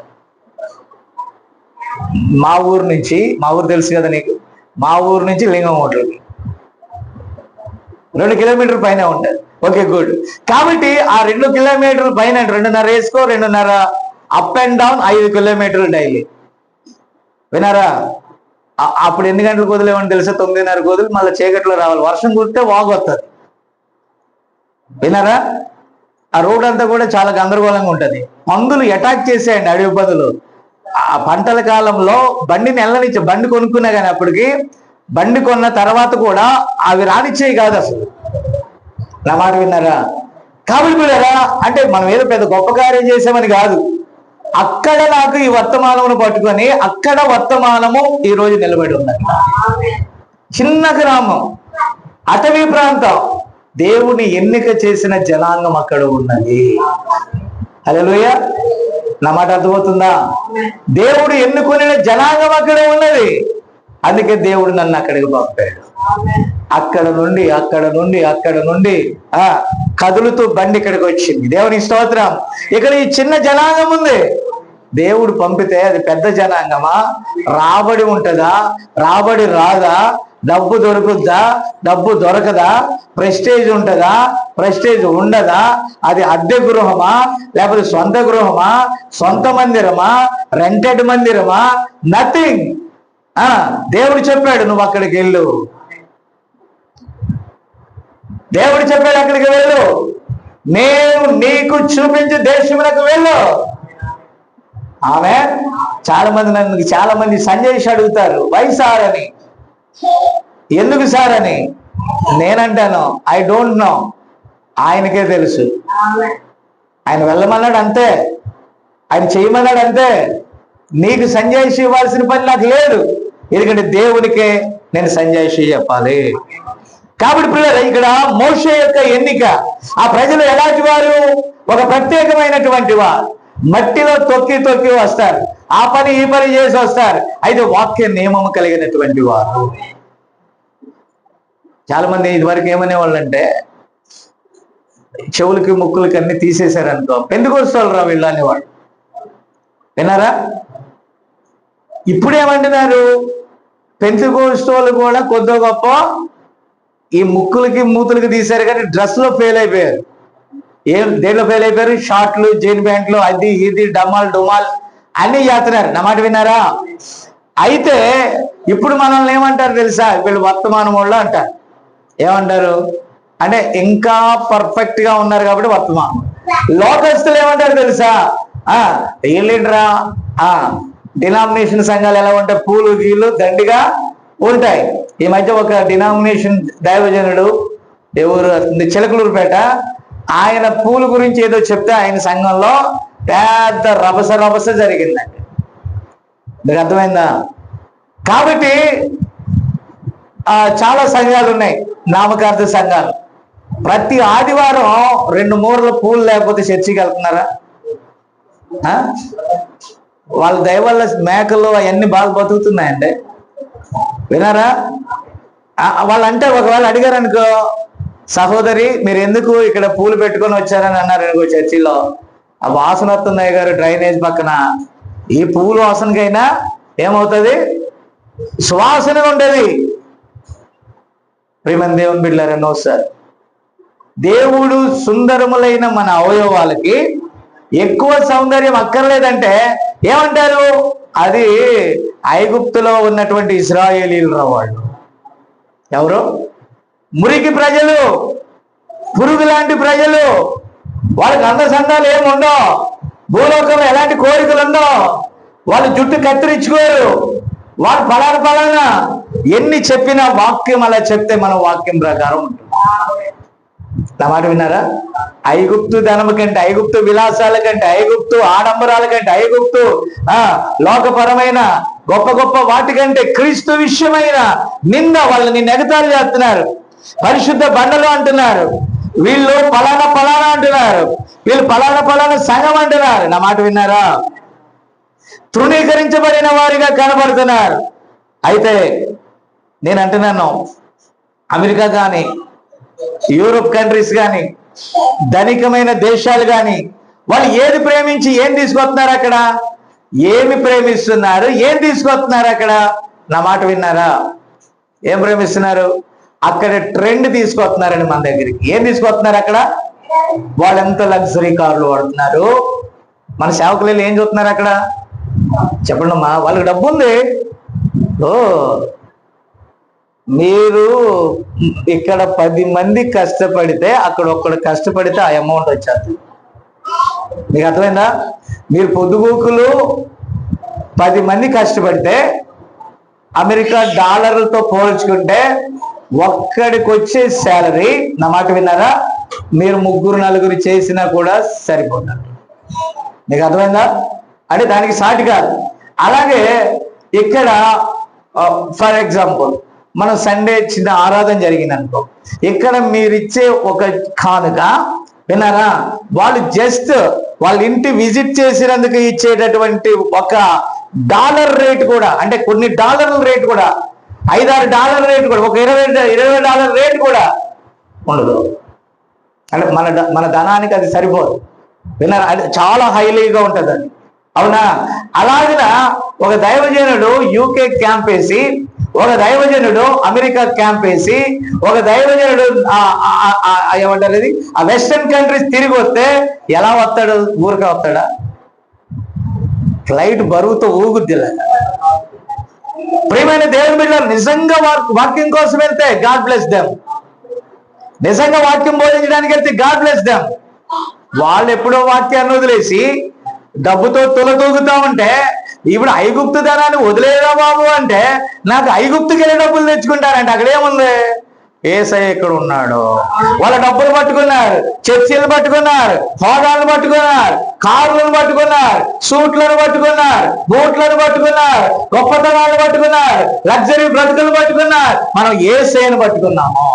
మా ఊరు తెలుసు కదా నీకు, మా ఊరు నుంచి లింగంగుంట్లకి 2 కిలోమీటర్ పైన ఉంటుంది. Okay, good. కాబట్టి ఆ 2 కిలోమీటర్ల పైన 2.5 వేసుకో, 2.5 అప్ అండ్ డౌన్ 5 కిలోమీటర్లు డైలీ. వినారా? అప్పుడు ఎన్ని గంటలకు వదిలేమని తెలుసా? 9:30 వదిలి మళ్ళీ చీకట్లో రావాలి. వర్షం కుడితే వాగు వస్తుంది. వినారా? ఆ రోడ్ అంతా కూడా చాలా గందరగోళంగా ఉంటుంది. పందులు అటాక్ చేసేయండి, అడవి పందులు. ఆ పంటల కాలంలో బండిని వెళ్ళనిచ్చే, బండి కొనుక్కున్నా కానీ అప్పటికి బండి కొన్న తర్వాత కూడా అవి రానిచ్చేవి కాదు అసలు. నా మాట విన్నారా? కాబట్టి పిల్లరా, అంటే మనం ఏదో పెద్ద గొప్ప కార్యం చేసామని కాదు. అక్కడ నాకు ఈ వర్తమానమును పట్టుకొని, అక్కడ వర్తమానము ఈ రోజు నిలబడి ఉన్నది. చిన్న గ్రామం, అటవీ ప్రాంతం, దేవుని ఎన్నిక చేసిన జనాంగం అక్కడ ఉన్నది. హల్లెలూయా. నా మాట అర్థమవుతుందా? దేవుడు ఎన్నుకునే జనాంగం అక్కడ ఉన్నది. అందుకే దేవుడు నన్ను అక్కడికి పంపాడు. అక్కడ నుండి కదులుతూ బండి ఇక్కడికి వచ్చింది. దేవుని స్తోత్రం. ఇక్కడ ఈ చిన్న జనాంగం ఉంది. దేవుడు పంపితే అది పెద్ద జనాంగమా? రాబడి ఉంటుందా? రాబడి రాదా? డబ్బు దొరుకుద్దా? డబ్బు దొరకదా? ప్రెస్టేజ్ ఉంటుందా? ప్రెస్టేజ్ ఉండదా? అది అద్దె గృహమా లేకపోతే సొంత గృహమా? సొంత మందిరమా? రెంటెడ్ మందిరమా? నథింగ్. దేవుడు చెప్పాడు నువ్వు అక్కడికి వెళ్ళు. దేవుడు చెప్పాడు అక్కడికి వెళ్ళు, నేను నీకు చూపించే దేశములకు వెళ్ళు. ఆమె చాలా మంది సంజయ్ అడుగుతారు, వై సార్ అని, ఎందుకు సార్ అని. నేనంటాను ఐ డోంట్ నో, ఆయనకే తెలుసు. ఆయన వెళ్ళమన్నాడు అంతే, ఆయన చేయమన్నాడు అంతే. నీకు సంజాయిషి ఇవ్వాల్సిన పని నాకు లేదు, ఎందుకంటే దేవునికే నేను సంజాయిషి చెప్పాలి. కాబట్టి పిల్లలు, ఇక్కడ మోషే యొక్క ఎన్నిక, ఆ ప్రజలు ఎలాంటి వారు? ఒక ప్రత్యేకమైనటువంటి వారు. మట్టిలో తొక్కి వస్తారు, ఆ పని ఈ పని చేసి వస్తారు. అయితే వాక్య నియమము కలిగినటువంటి వారు. చాలా మంది ఇదివరకు ఏమనేవాళ్ళంటే, చెవులకి ముక్కులకి అన్ని తీసేశారనుకో, పెందుకొస్తారు రా వీళ్ళు అనేవాడు. విన్నారా? ఇప్పుడు ఏమంటున్నారు? పెంతుకోస్తోళ్ళు కూడా కొద్ది గొప్ప ఈ ముక్కులకి మూతులకి తీశారు, కానీ డ్రెస్లో ఫెయిల్ అయిపోయారు. దేంట్లో ఫెయిల్ అయిపోయారు? షార్ట్లు, జీన్ ప్యాంట్లు, అది ఇది డమాల్ డుమాల్ అన్ని చేస్తున్నారు. నా మాట విన్నారా? అయితే ఇప్పుడు మనల్ని ఏమంటారు తెలుసా? వీళ్ళు వర్తమానం వాళ్ళు అంటారు. ఏమంటారు అంటే ఇంకా పర్ఫెక్ట్ గా ఉన్నారు కాబట్టి వర్తమానం. లోకస్తులు ఏమంటారు తెలుసా? వీళ్ళేంట్రా, డినామినేషన్ సంఘాలు ఎలా ఉంటాయి? పూలు గీళ్ళు దండిగా ఉంటాయి. ఈ మధ్య ఒక డినామినేషన్ దైవజనుడు, ఎవరు, చిలకలూరుపేట, ఆయన పూలు గురించి ఏదో చెప్తే ఆయన సంఘంలో పెద్ద రభస జరిగిందండి. మీకు అర్థమైందా? కాబట్టి చాలా సంఘాలు ఉన్నాయి, నామకార్థ సంఘాలు. ప్రతి ఆదివారం 2 మూరల పూలు లేకపోతే చర్చికి వెళ్తున్నారా? వాళ్ళ దయ వల్ల మేకలు అవన్నీ బాగా బతుకుతున్నాయండి. వినారా? వాళ్ళంటే ఒకవేళ అడిగారు అనుకో, సహోదరి మీరు ఎందుకు ఇక్కడ పూలు పెట్టుకొని వచ్చారని అన్నారు అనుకో చర్చిలో, ఆ వాసన వస్తున్నాయి గారు డ్రైనేజ్ పక్కన. ఈ పూలు వాసనకైనా ఏమవుతుంది? సువాసన ఉండేది. ప్రియమైన దేవుని బిడ్డలారా, సార్, దేవుడు సుందరములైన మన అవయవాలకి ఎక్కువ సౌందర్యం అక్కర్లేదంటే ఏమంటారు? అది ఐగుప్తులో ఉన్నటువంటి ఇశ్రాయేలీలు వాళ్ళు. ఎవరు? మురికి ప్రజలు, పురుగు లాంటి ప్రజలు. వాళ్ళకి అందసందాలు ఏముండవు, భూలోకంలో ఎలాంటి కోరికలు ఉండవు, వాళ్ళు జుట్టు కత్తిరించుకోరు, వాళ్ళు పలానా ఎన్ని చెప్పినా వాక్యం అలా చెప్తే మనం వాక్యం ప్రకారం ఉంటుంది. నా మాట విన్నారా? ఐగుప్తు ధనము కంటే, ఐగుప్తు విలాసాల కంటే, ఐగుప్తు ఆడంబరాల కంటే, ఐగుప్తు లోకపరమైన గొప్ప వాటి కంటే క్రీస్తు విషయమైన నింద వాళ్ళని ఎగతాళి చేస్తున్నారు. పరిశుద్ధ బండలు అంటున్నారు, వీళ్ళు పలానా అంటున్నారు, వీళ్ళు పలానా సంఘం అంటున్నారు. నా మాట విన్నారా? తృణీకరించబడిన వారిగా కనబడుతున్నారు. అయితే నేను అంటున్నాను, అమెరికా కానీ, యూరోప్ కంట్రీస్ కానీ, ధనికమైన దేశాలు కానీ, వాళ్ళు ఏది ప్రేమించి ఏం తీసుకొస్తున్నారు అక్కడ? ఏమి ప్రేమిస్తున్నారు, ఏం తీసుకొస్తున్నారు అక్కడ? నా మాట విన్నారా? ఏం ప్రేమిస్తున్నారు? అక్కడ ట్రెండ్ తీసుకొస్తున్నారండి మన దగ్గరికి. ఏం తీసుకొస్తున్నారు అక్కడ? వాళ్ళు ఎంత లగ్జరీ కార్లు వాడుతున్నారు. మన సేవకులు ఏం చూస్తున్నారు అక్కడ? చెప్పండి అమ్మా, వాళ్ళకి డబ్బు ఉంది. ఓ, మీరు ఇక్కడ 10 మంది కష్టపడితే అక్కడ ఒక్కడు కష్టపడితే ఆ అమౌంట్ వచ్చేది. మీకు అర్థమైందా? మీరు పొద్దుగూకులు 10 మంది కష్టపడితే అమెరికా డాలర్లతో పోల్చుకుంటే ఒక్కడికి వచ్చే శాలరీ, నా మాట విన్నారా, మీరు 3-4 చేసినా కూడా సరిపోతారు. మీకు అర్థమైందా? అంటే దానికి సాటి కాదు. అలాగే ఇక్కడ ఫర్ ఎగ్జాంపుల్ మనం సండే చిన్న ఆరాధన జరిగింది అనుకో, ఇక్కడ మీరిచ్చే ఒక కానుక, విన్నారా, వాళ్ళు జస్ట్ వాళ్ళ ఇంటి విజిట్ చేసినందుకు ఇచ్చేటటువంటి ఒక డాలర్ రేట్ కూడా, అంటే కొన్ని డాలర్ల రేట్ కూడా, $5-6 రేట్ కూడా, ఒక $20 రేట్ కూడా ఉండదు. అంటే మన ధనానికి అది సరిపోదు. విన్నారా? అది చాలా హైలీగా ఉంటుంది అది. అవునా? అలాగిన ఒక దైవజనుడు యూకే క్యాంప్ వేసి, ఒక దైవజనుడు అమెరికా క్యాంప్ వేసి, ఒక దైవజనుడు ఏమంటారు అది, ఆ వెస్టర్న్ కంట్రీస్ తిరిగి వస్తే ఎలా వస్తాడు? ఊరికే వస్తాడా? ఫ్లైట్ బరువుతో ఊగుద్ది. ప్రియమైన దేవుని బిడ్డలు, నిజంగా వాక్యం కోసం వెళ్తే గాడ్ బ్లెస్ దెమ్. నిజంగా వాక్యం బోధించడానికి వెళ్తే గాడ్ బ్లెస్ దెమ్. వాళ్ళు ఎప్పుడో వాక్యాన్ని వదిలేసి డబ్బుతో తొలతూగుతా ఉంటే, ఇప్పుడు ఐగుప్తు ధనాన్ని వదిలేదా బాబు అంటే, నాకు ఐగుప్తుకి వెళ్ళి డబ్బులు తెచ్చుకుంటారంటే అక్కడ ఏముంది? యేసయ్య ఎక్కడ ఉన్నాడు? వాళ్ళ డబ్బులు పట్టుకున్నారు, చర్చీలు పట్టుకున్నారు, హోదాలను పట్టుకున్నారు, కార్లను పట్టుకున్నారు, సూట్లను పట్టుకున్నారు, బూట్లను పట్టుకున్నారు, గొప్పతనాలను పట్టుకున్నారు, లగ్జరీ బ్రతుకులు పట్టుకున్నారు. మనం యేసయ్యను పట్టుకున్నాము.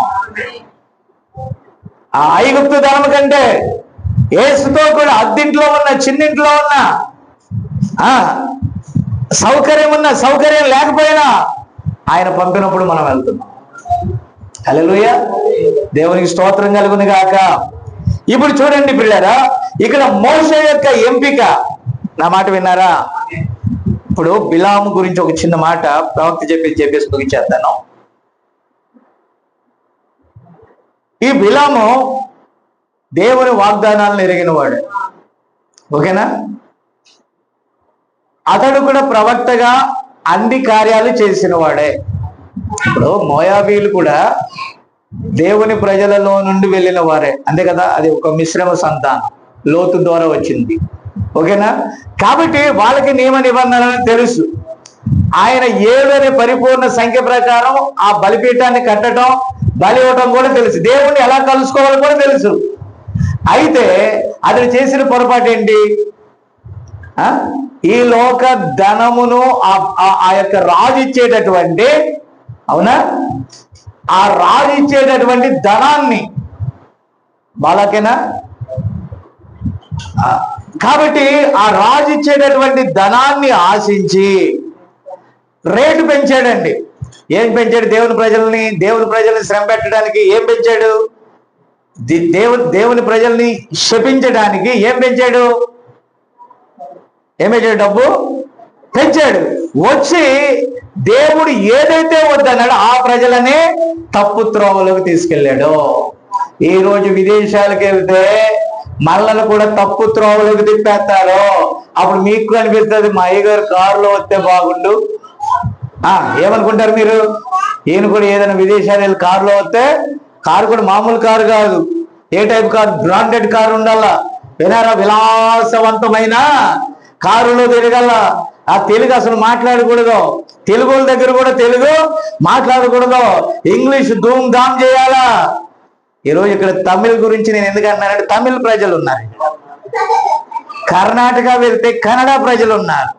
ఆ ఐగుప్తు ధనం కంటే యేసుతో కూడా అద్దింట్లో ఉన్న, చిన్నింట్లో ఉన్న, సౌకర్యం లేకపోయినా ఆయన పంపినప్పుడు మనం వెళ్తున్నాం. హల్లెలూయా, దేవునికి స్తోత్రం కలుగును గాక. ఇప్పుడు చూడండి పిల్లరా, ఇక్కడ మోషే యొక్క ఎంపిక, నా మాట విన్నారా? ఇప్పుడు బిలాము గురించి ఒక చిన్న మాట ప్రవక్త చెప్పేసి ముగించేస్తాను. ఈ బిలాము దేవుని వాగ్దానాలను ఎరిగిన వాడు. ఓకేనా? అతడు కూడా ప్రవక్తగా అన్ని కార్యాలు చేసిన వాడే. ఇప్పుడు మోయాబీలు కూడా దేవుని ప్రజలలో నుండి వెళ్ళిన వారే, అంతే కదా? అది ఒక మిశ్రమ సంతానం, లోతు ద్వారా వచ్చింది. ఓకేనా? కాబట్టి వాళ్ళకి నియమ నిబంధనలు తెలుసు. ఆయన 7 అనే పరిపూర్ణ సంఖ్య ప్రకారం ఆ బలిపీఠాన్ని కట్టడం, బలి ఇవ్వటం కూడా తెలుసు. దేవుణ్ణి ఎలా కలుసుకోవాలో కూడా తెలుసు. అయితే అతడు చేసిన పొరపాటు ఏంటి? ఈ లోక ధనమును ఆ యొక్క రాజు ఇచ్చేటటువంటి, అవునా, ఆ రాజు ఇచ్చేటటువంటి ధనాన్ని బాలకేనా, కాబట్టి ఆ రాజు ఇచ్చేటటువంటి ధనాన్ని ఆశించి రేటు పెంచాడండి. ఏం పెంచాడు? దేవుని ప్రజల్ని శ్రమ పెట్టడానికి ఏం పెంచాడు? దేవుని ప్రజల్ని శపించడానికి ఏం పెంచాడు? డబ్బు పెంచాడు. వచ్చి దేవుడు ఏదైతే వద్దన్నాడో ఆ ప్రజలనే తప్పు త్రోవలోకి తీసుకెళ్ళాడు. ఈ రోజు విదేశాలకు వెళ్తే మనల్ని కూడా తప్పు త్రోవలోకి తిప్పేస్తారు. అప్పుడు మీకు అనిపిస్తుంది, మా అయ్యగారు కారులో వస్తే బాగుండు. ఏమనుకుంటారు మీరు? ఈయన కూడా ఏదైనా విదేశాలు వెళ్ళి కారులో వస్తే, కారు కూడా మామూలు కారు కాదు, ఏ టైప్ కారు? బ్రాండెడ్ కారు ఉండాలా. వినారా? విలాసవంతమైన కారులో తిరగల. ఆ తెలుగు అసలు మాట్లాడకూడదు. తెలుగు వాళ్ళ దగ్గర కూడా తెలుగు మాట్లాడకూడదు. ఇంగ్లీష్ ధూమ్ ధామ్ చేయాలా. ఈరోజు ఇక్కడ తమిళ్ గురించి నేను ఎందుకు అన్నానంటే, తమిళ్ ప్రజలు ఉన్నారు, కర్ణాటక వెళ్తే కన్నడ ప్రజలు ఉన్నారు,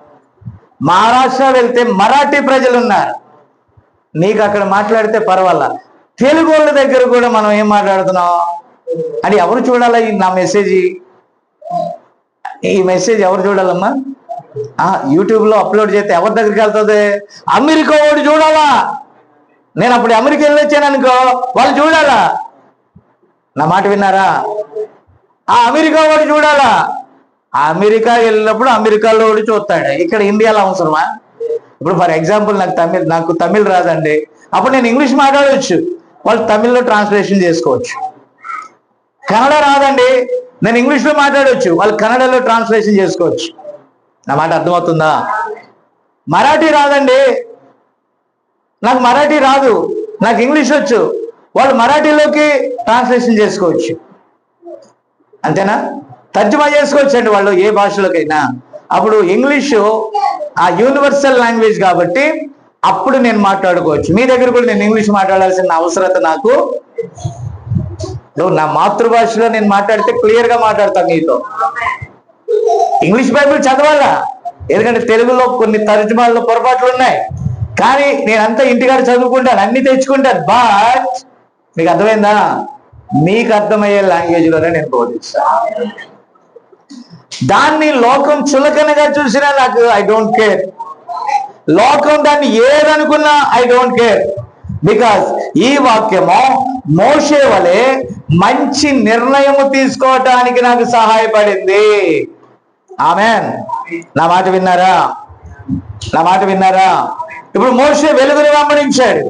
మహారాష్ట్ర వెళ్తే మరాఠీ ప్రజలు ఉన్నారు. నీకు అక్కడ మాట్లాడితే పర్వాలా. తెలుగు వాళ్ళ దగ్గర కూడా మనం ఏం మాట్లాడుతున్నాం అని ఎవరు చూడాలా? నా మెసేజ్, ఈ మెసేజ్ ఎవరు చూడాలమ్మా? యూట్యూబ్లో అప్లోడ్ చేస్తే ఎవరి దగ్గరికి వెళ్తుంది? అమెరికా వాడు చూడాలా. నేను అప్పుడు అమెరికా వెళ్ళొచ్చాను అనుకో, వాళ్ళు చూడాలా. నా మాట విన్నారా? ఆ అమెరికా వాడు చూడాలా. అమెరికా వెళ్ళినప్పుడు అమెరికాలో వాడు చూస్తాడు. ఇక్కడ ఇండియాలో అవసరమా? ఇప్పుడు ఫర్ ఎగ్జాంపుల్ నాకు తమిళ్ రాదండి, అప్పుడు నేను ఇంగ్లీష్ మాట్లాడవచ్చు, వాళ్ళు తమిళ్లో ట్రాన్స్లేషన్ చేసుకోవచ్చు. కన్నడ రాదండి, నేను ఇంగ్లీష్లో మాట్లాడవచ్చు, వాళ్ళు కన్నడలో ట్రాన్స్లేషన్ చేసుకోవచ్చు. నా మాట అర్థమవుతుందా? మరాఠీ రాదండి, నాకు మరాఠీ రాదు, నాకు ఇంగ్లీష్ వచ్చు, వాళ్ళు మరాఠీలోకి ట్రాన్స్లేషన్ చేసుకోవచ్చు. అంతేనా? తర్జుమా చేసుకోవచ్చు అండి వాళ్ళు ఏ భాషలోకైనా. అప్పుడు ఇంగ్లీషు ఆ యూనివర్సల్ లాంగ్వేజ్ కాబట్టి అప్పుడు నేను మాట్లాడుకోవచ్చు. మీ దగ్గర కూడా నేను ఇంగ్లీష్ మాట్లాడాల్సిన అవసరత నాకు. నా మాతృభాషలో నేను మాట్లాడితే క్లియర్గా మాట్లాడతాను మీతో. ఇంగ్లీష్ బైబిల్ చదవాలా, ఎందుకంటే తెలుగులో కొన్ని తర్జుమాల్లో పొరపాట్లు ఉన్నాయి. కానీ నేనంతా ఇంటికాడ చదువుకుంటాను, అన్ని తెచ్చుకుంటాను. బట్ మీకు అర్థమైందా? మీకు అర్థమయ్యే లాంగ్వేజ్లోనే నేను బోధిస్తాను. దాన్ని లోకం చులకనగా చూసినా నాకు ఐ డోంట్ కేర్. లోకం దాన్ని ఏదనుకున్నా ఐ డోంట్ కేర్. బికాస్ ఈ వాక్యము మోషే వలె మంచి నిర్ణయము తీసుకోవటానికి నాకు సహాయపడింది. ఆమేన్. నా మాట విన్నారా? నా మాట విన్నారా? ఇప్పుడు మోషే వెలుగును వెంబడించాడు.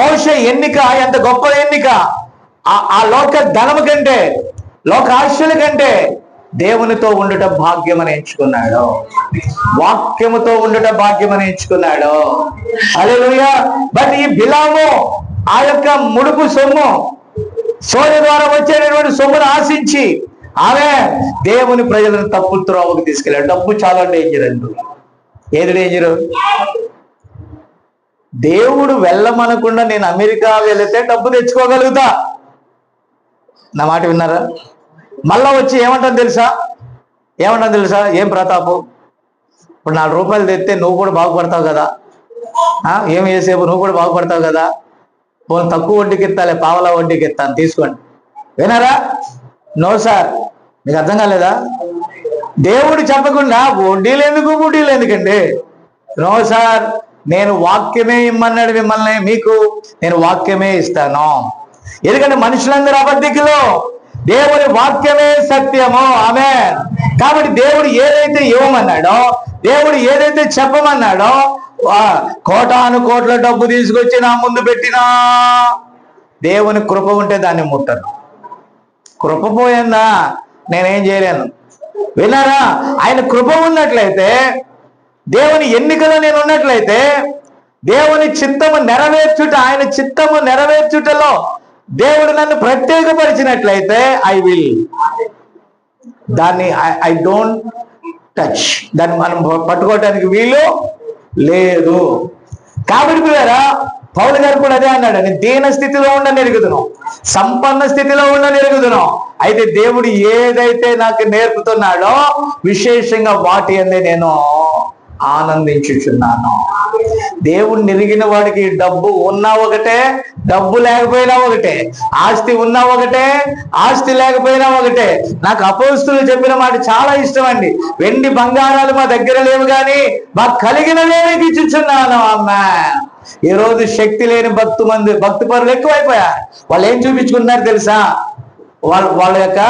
మోషే ఎన్నిక ఎంత గొప్ప ఎన్నిక! ఆ లోక ధనము కంటే, లోక ఆశల కంటే దేవునితో ఉండుట భాగ్యమని ఎంచుకున్నాడు. వాక్యముతో ఉండుట భాగ్యమని ఎంచుకున్నాడు. హల్లెలూయా. బట్ ఈ బిలాము ఆ యొక్క ముడుపు సొమ్ము, సోదరి ద్వారా వచ్చేటటువంటి సొమ్మును ఆశించి ఆమె దేవుని ప్రజలను తప్పు త్రోవకు తీసుకెళ్ళాడు. డబ్బు చాలా డేంజర్ అండి. ఏది డేంజరు? దేవుడు వెళ్ళమనకుండా నేను అమెరికా వెళితే డబ్బు తెచ్చుకోగలుగుతా. నా మాట విన్నారా? మళ్ళా వచ్చి ఏమంటాను తెలుసా? ఏం ప్రతాపు, ఇప్పుడు 4 రూపాయలు తెస్తే నువ్వు కూడా బాగుపడతావు కదా, ఏం చేసేపు నువ్వు కూడా బాగుపడతావు కదా, పోనీ తక్కువ వడ్డీకి ఇస్తాలే, పావలా వడ్డీకి ఇస్తాను, తీసుకోండి. వినారా? No sir. మీకు అర్థం కాలేదా? దేవుడు చెప్పకుండా వడ్డీలు ఎందుకండి? నో సార్, నేను వాక్యమే ఇమ్మన్నాడు మిమ్మల్ని, మీకు నేను వాక్యమే ఇస్తాను. ఎందుకంటే మనుషులందరూ అబద్ధికులు, దేవుని వాక్యమే సత్యము. ఆమేన్. కాబట్టి దేవుడు ఏదైతే ఇవ్వమన్నాడో, దేవుడు ఏదైతే చెప్పమన్నాడో, కోటాను కోట్ల డబ్బు తీసుకొచ్చి నా ముందు పెట్టినా దేవుని కృప ఉంటే దాన్ని ముట్టను. కృప పోయిందా నేనేం చేయలేను. విన్నారా? ఆయన కృప ఉన్నట్లయితే, దేవుని ఎన్నికలో నేను ఉన్నట్లయితే, దేవుని చిత్తము నెరవేర్చుట, ఆయన చిత్తము నెరవేర్చుటలో దేవుడు నన్ను ప్రత్యేకపరిచినట్లయితే ఐ విల్. దాన్ని ఐ డోంట్ టచ్. దాన్ని మనం పట్టుకోవటానికి వీలు లేదు. కాబట్టి పిల్లరా, పౌలు గారు కూడా అదే అన్నాడు, నేను దీన స్థితిలో ఉండనెరుగుదును, సంపన్న స్థితిలో ఉండనెరుగుదును. అయితే దేవుడు ఏదైతే నాకు నేర్పుతున్నాడో విశేషంగా వాటి అందే నేను ఆనందించుచున్నాను. దేవుడు నెరిగిన వాడికి డబ్బు ఉన్నా ఒకటే, డబ్బు లేకపోయినా ఒకటే, ఆస్తి ఉన్నా ఒకటే, ఆస్తి లేకపోయినా ఒకటే. నాకు అపోస్తులు చెప్పిన మాట చాలా ఇష్టం అండి. వెండి బంగారాలు మా దగ్గర లేవు కానీ మాకు కలిగినవే మీకు ఇచ్చుచున్నాను. అమ్మా, ఈ రోజు శక్తి లేని భక్తి పరులు ఎక్కువైపోయారు. వాళ్ళు ఏం చూపించుకున్నారు తెలుసా? వాళ్ళ యొక్క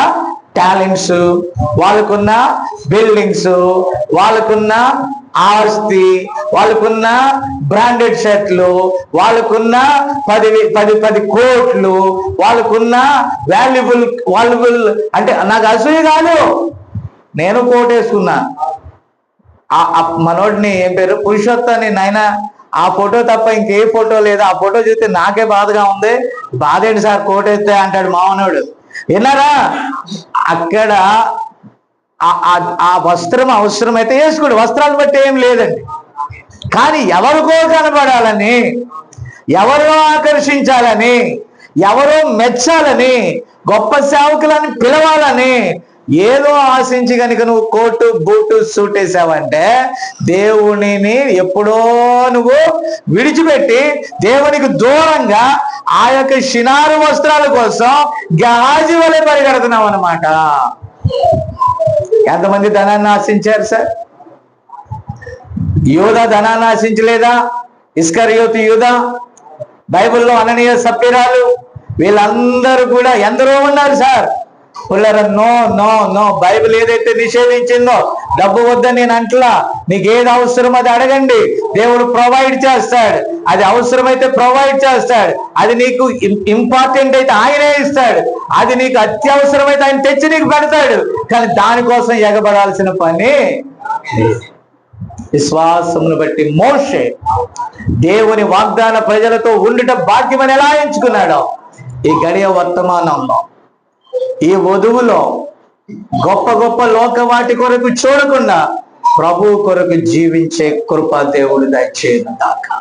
టాలెంట్స్, వాళ్ళకున్న బిల్డింగ్స్, వాళ్ళకున్న ఆస్తి, వాళ్ళకున్న బ్రాండెడ్ షర్ట్లు, వాళ్ళకున్న 10 కోట్లు, వాళ్ళకున్న వాల్యుబుల్ అంటే నాకు అసూయ కాదు, నేను కోట్ వేసుకున్నా. మనోడిని ఏం పేరు, పురుషోత్తని, నాయన ఆ ఫోటో తప్ప ఇంకే ఫోటో లేదు, ఆ ఫోటో చూస్తే నాకే బాధగా ఉంది. బాధేంటి సార్ కోట్ వేస్తే అంటాడు మామనోడు. విన్నారా? అక్కడ ఆ వస్త్రం అవసరమైతే వేసుకోండి, వస్త్రాలు బట్టి ఏం లేదండి. కానీ ఎవరికో కనబడాలని, ఎవరో ఆకర్షించాలని, ఎవరో మెచ్చాలని, గొప్ప సేవకులని పిలవాలని ఏదో ఆశించి కనుక నువ్వు కోటు బూటు సూట్ వేసావంటే దేవునిని ఎప్పుడో నువ్వు విడిచిపెట్టి దేవునికి దూరంగా ఆ యొక్క షినారు వస్త్రాల కోసం గాజు వలె పరిగెడుతున్నావు అన్నమాట. ఎంతమంది ధనాన్ని ఆశించారు సార్? యూదా ధనాన్ని ఆశించలేదా? ఇస్కరియోతు యూదా, బైబిల్లో అననీయ సప్పిరాలు, వీళ్ళందరూ కూడా ఎందరో ఉన్నారు sir. No no no, Bible ఏదైతే నిషేధించిందో, డబ్బు వద్దని నేను అంటలా, నీకు ఏది అవసరం అది అడగండి, దేవుడు ప్రొవైడ్ చేస్తాడు. అది అవసరమైతే ప్రొవైడ్ చేస్తాడు, అది నీకు ఇంపార్టెంట్ అయితే ఆయనే ఇస్తాడు, అది నీకు అత్యవసరమైతే ఆయన తెచ్చి నీకు పెడతాడు. కానీ దానికోసం ఎగబడాల్సిన పని. విశ్వాసమును బట్టి మోషే దేవుని వాగ్దాన ప్రజలతో ఉండుట భాగ్యమని ఎలా ఎంచుకున్నాడో, ఈ గడియ వర్తమానంలో, ఈ వధువులో గొప్ప గొప్ప లోక వాటి కొరకు చూడకుండా ప్రభు కొరకు జీవించే కృప దేవుడు దయచేయను దాకా.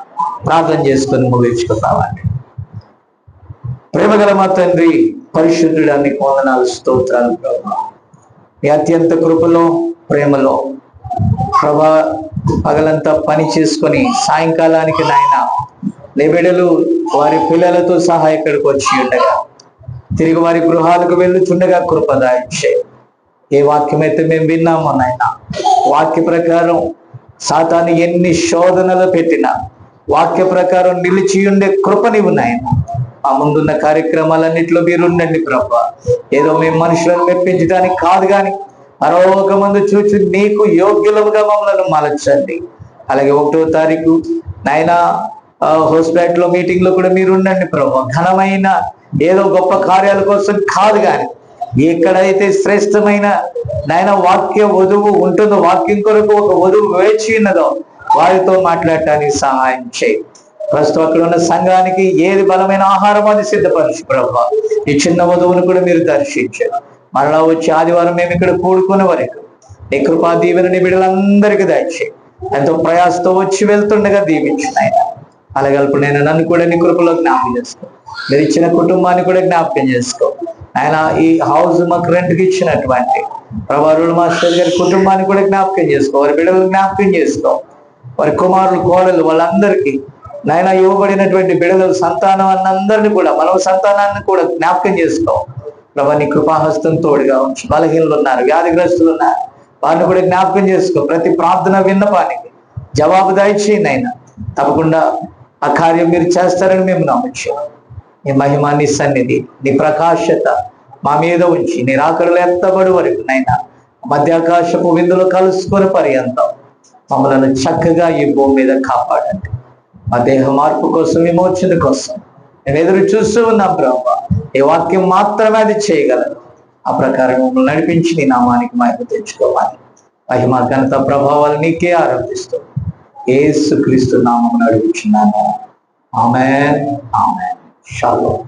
ప్రార్థన చేసుకుని ముగించుకుందామండి. ప్రేమగల మా తండ్రి, పరిశుద్ధుడు, అన్ని వందనాలు, స్తోత్రాలు ప్రభా. ఈ అత్యంత కృపలో, ప్రేమలో ప్రభా, పగలంతా పని చేసుకొని సాయంకాలానికి నాయన నీ బిడ్డలు వారి పిల్లలతో సహా ఇక్కడికి వచ్చి ఉండగా, తిరిగి వారి గృహాలకు వెళ్ళుచుండగా కృపదాయించే. ఏ వాక్యమైతే మేము విన్నామో నాయన, వాక్య ప్రకారం సాతాను ఎన్ని శోధనలు పెట్టినా వాక్య ప్రకారం నిలిచి ఉండే కృప నీవు నాయన. ఆ ముందున్న కార్యక్రమాలన్నింటిలో మీరుండండి ప్రభా. ఏదో మేము మనుషులను మెప్పించడానికి కాదు, కానీ మరొక మంది చూచి నీకు యోగ్యులుగా మమ్మల్ని మలచండి. అలాగే 1వ తారీఖు నాయన హోస్పేటలో మీటింగ్ లో కూడా మీరు ఉండండి ప్రభా. ఘనమైన ఏదో గొప్ప కార్యాల కోసం కాదు, కానీ ఎక్కడైతే శ్రేష్టమైన నాయన వాక్య వధువు ఉంటుందో, వాక్యం కొరకు ఒక వధువు వేచి ఉన్నదో వారితో మాట్లాడటానికి సహాయం చేయి. ప్రస్తుతం అక్కడ ఉన్న సంఘానికి ఏది బలమైన ఆహారం అది సిద్ధపరచు ప్రభా. ఈ చిన్న వధువును కూడా మీరు దర్శించారు. మరలా వచ్చి ఆదివారం మేము ఇక్కడ కూడుకునే వరకు నీ కృపా దీవెన నీ బిడ్డలందరికీ దయచేయి. ఎంతో ప్రయాసతో వచ్చి వెళ్తుండగా దీవించిన ఆయన. అలాగే నేను నన్ను కూడా నీ కృపలో జ్ఞాపకం చేసుకో. మీరు ఇచ్చిన కుటుంబాన్ని కూడా జ్ఞాపకం చేసుకో ఆయన. ఈ హౌస్ మాకు రెంట్కి ఇచ్చినటువంటి ప్రభారులు మాస్టర్ గారి కుటుంబాన్ని కూడా జ్ఞాపకం చేసుకో. వారి బిడ్డలు జ్ఞాపకం చేసుకో. వారి కుమారులు, కోడలు, వాళ్ళందరికీ నాయన ఇవ్వబడినటువంటి బిడ్డలు, సంతానం అన్నందరినీ కూడా, మనవ సంతానాన్ని కూడా జ్ఞాపకం చేసుకో ప్రభా. నీ కృపాహస్తం తోడుగా ఉంచి. బలహీనలు ఉన్నారు, వ్యాధిగ్రస్తులు ఉన్నారు, వారిని కూడా జ్ఞాపకం చేసుకో. ప్రతి ప్రార్థన విన్నపానికి జవాబు దయచేయండి అయినా. తప్పకుండా ఆ కార్యం మీరు చేస్తారని మేము నమ్మచ్చు. నీ మహిమ, నీ సన్నిధి, నీ ప్రకాశత మా మీద ఉంచి నీ రాకడలు ఎత్తబడి వరకు నైనా మధ్యాకాశపు విందులో కలుసుకుని పర్యంతం మమ్మల్ని చక్కగా ఈ భూమి మీద కాపాడండి. మా దేహ మార్పు కోసం, విమోచన కోసం మేము ఎదురు చూస్తూ ఉన్నాం ప్రభా. ఈ వాక్యం మాత్రమే అది చేయగలరు. ఆ ప్రకారం మమ్మల్ని నడిపించి నీ నామానికి మహిమ తెచ్చుకోవాలి. మహిమ, ఘనత, ప్రభావాలు నీకే ఆరోపిస్తూ యేసుక్రీస్తు నామమున అడుగుచున్నాను. ఆమేన్, ఆమేన్. షాలోమ్.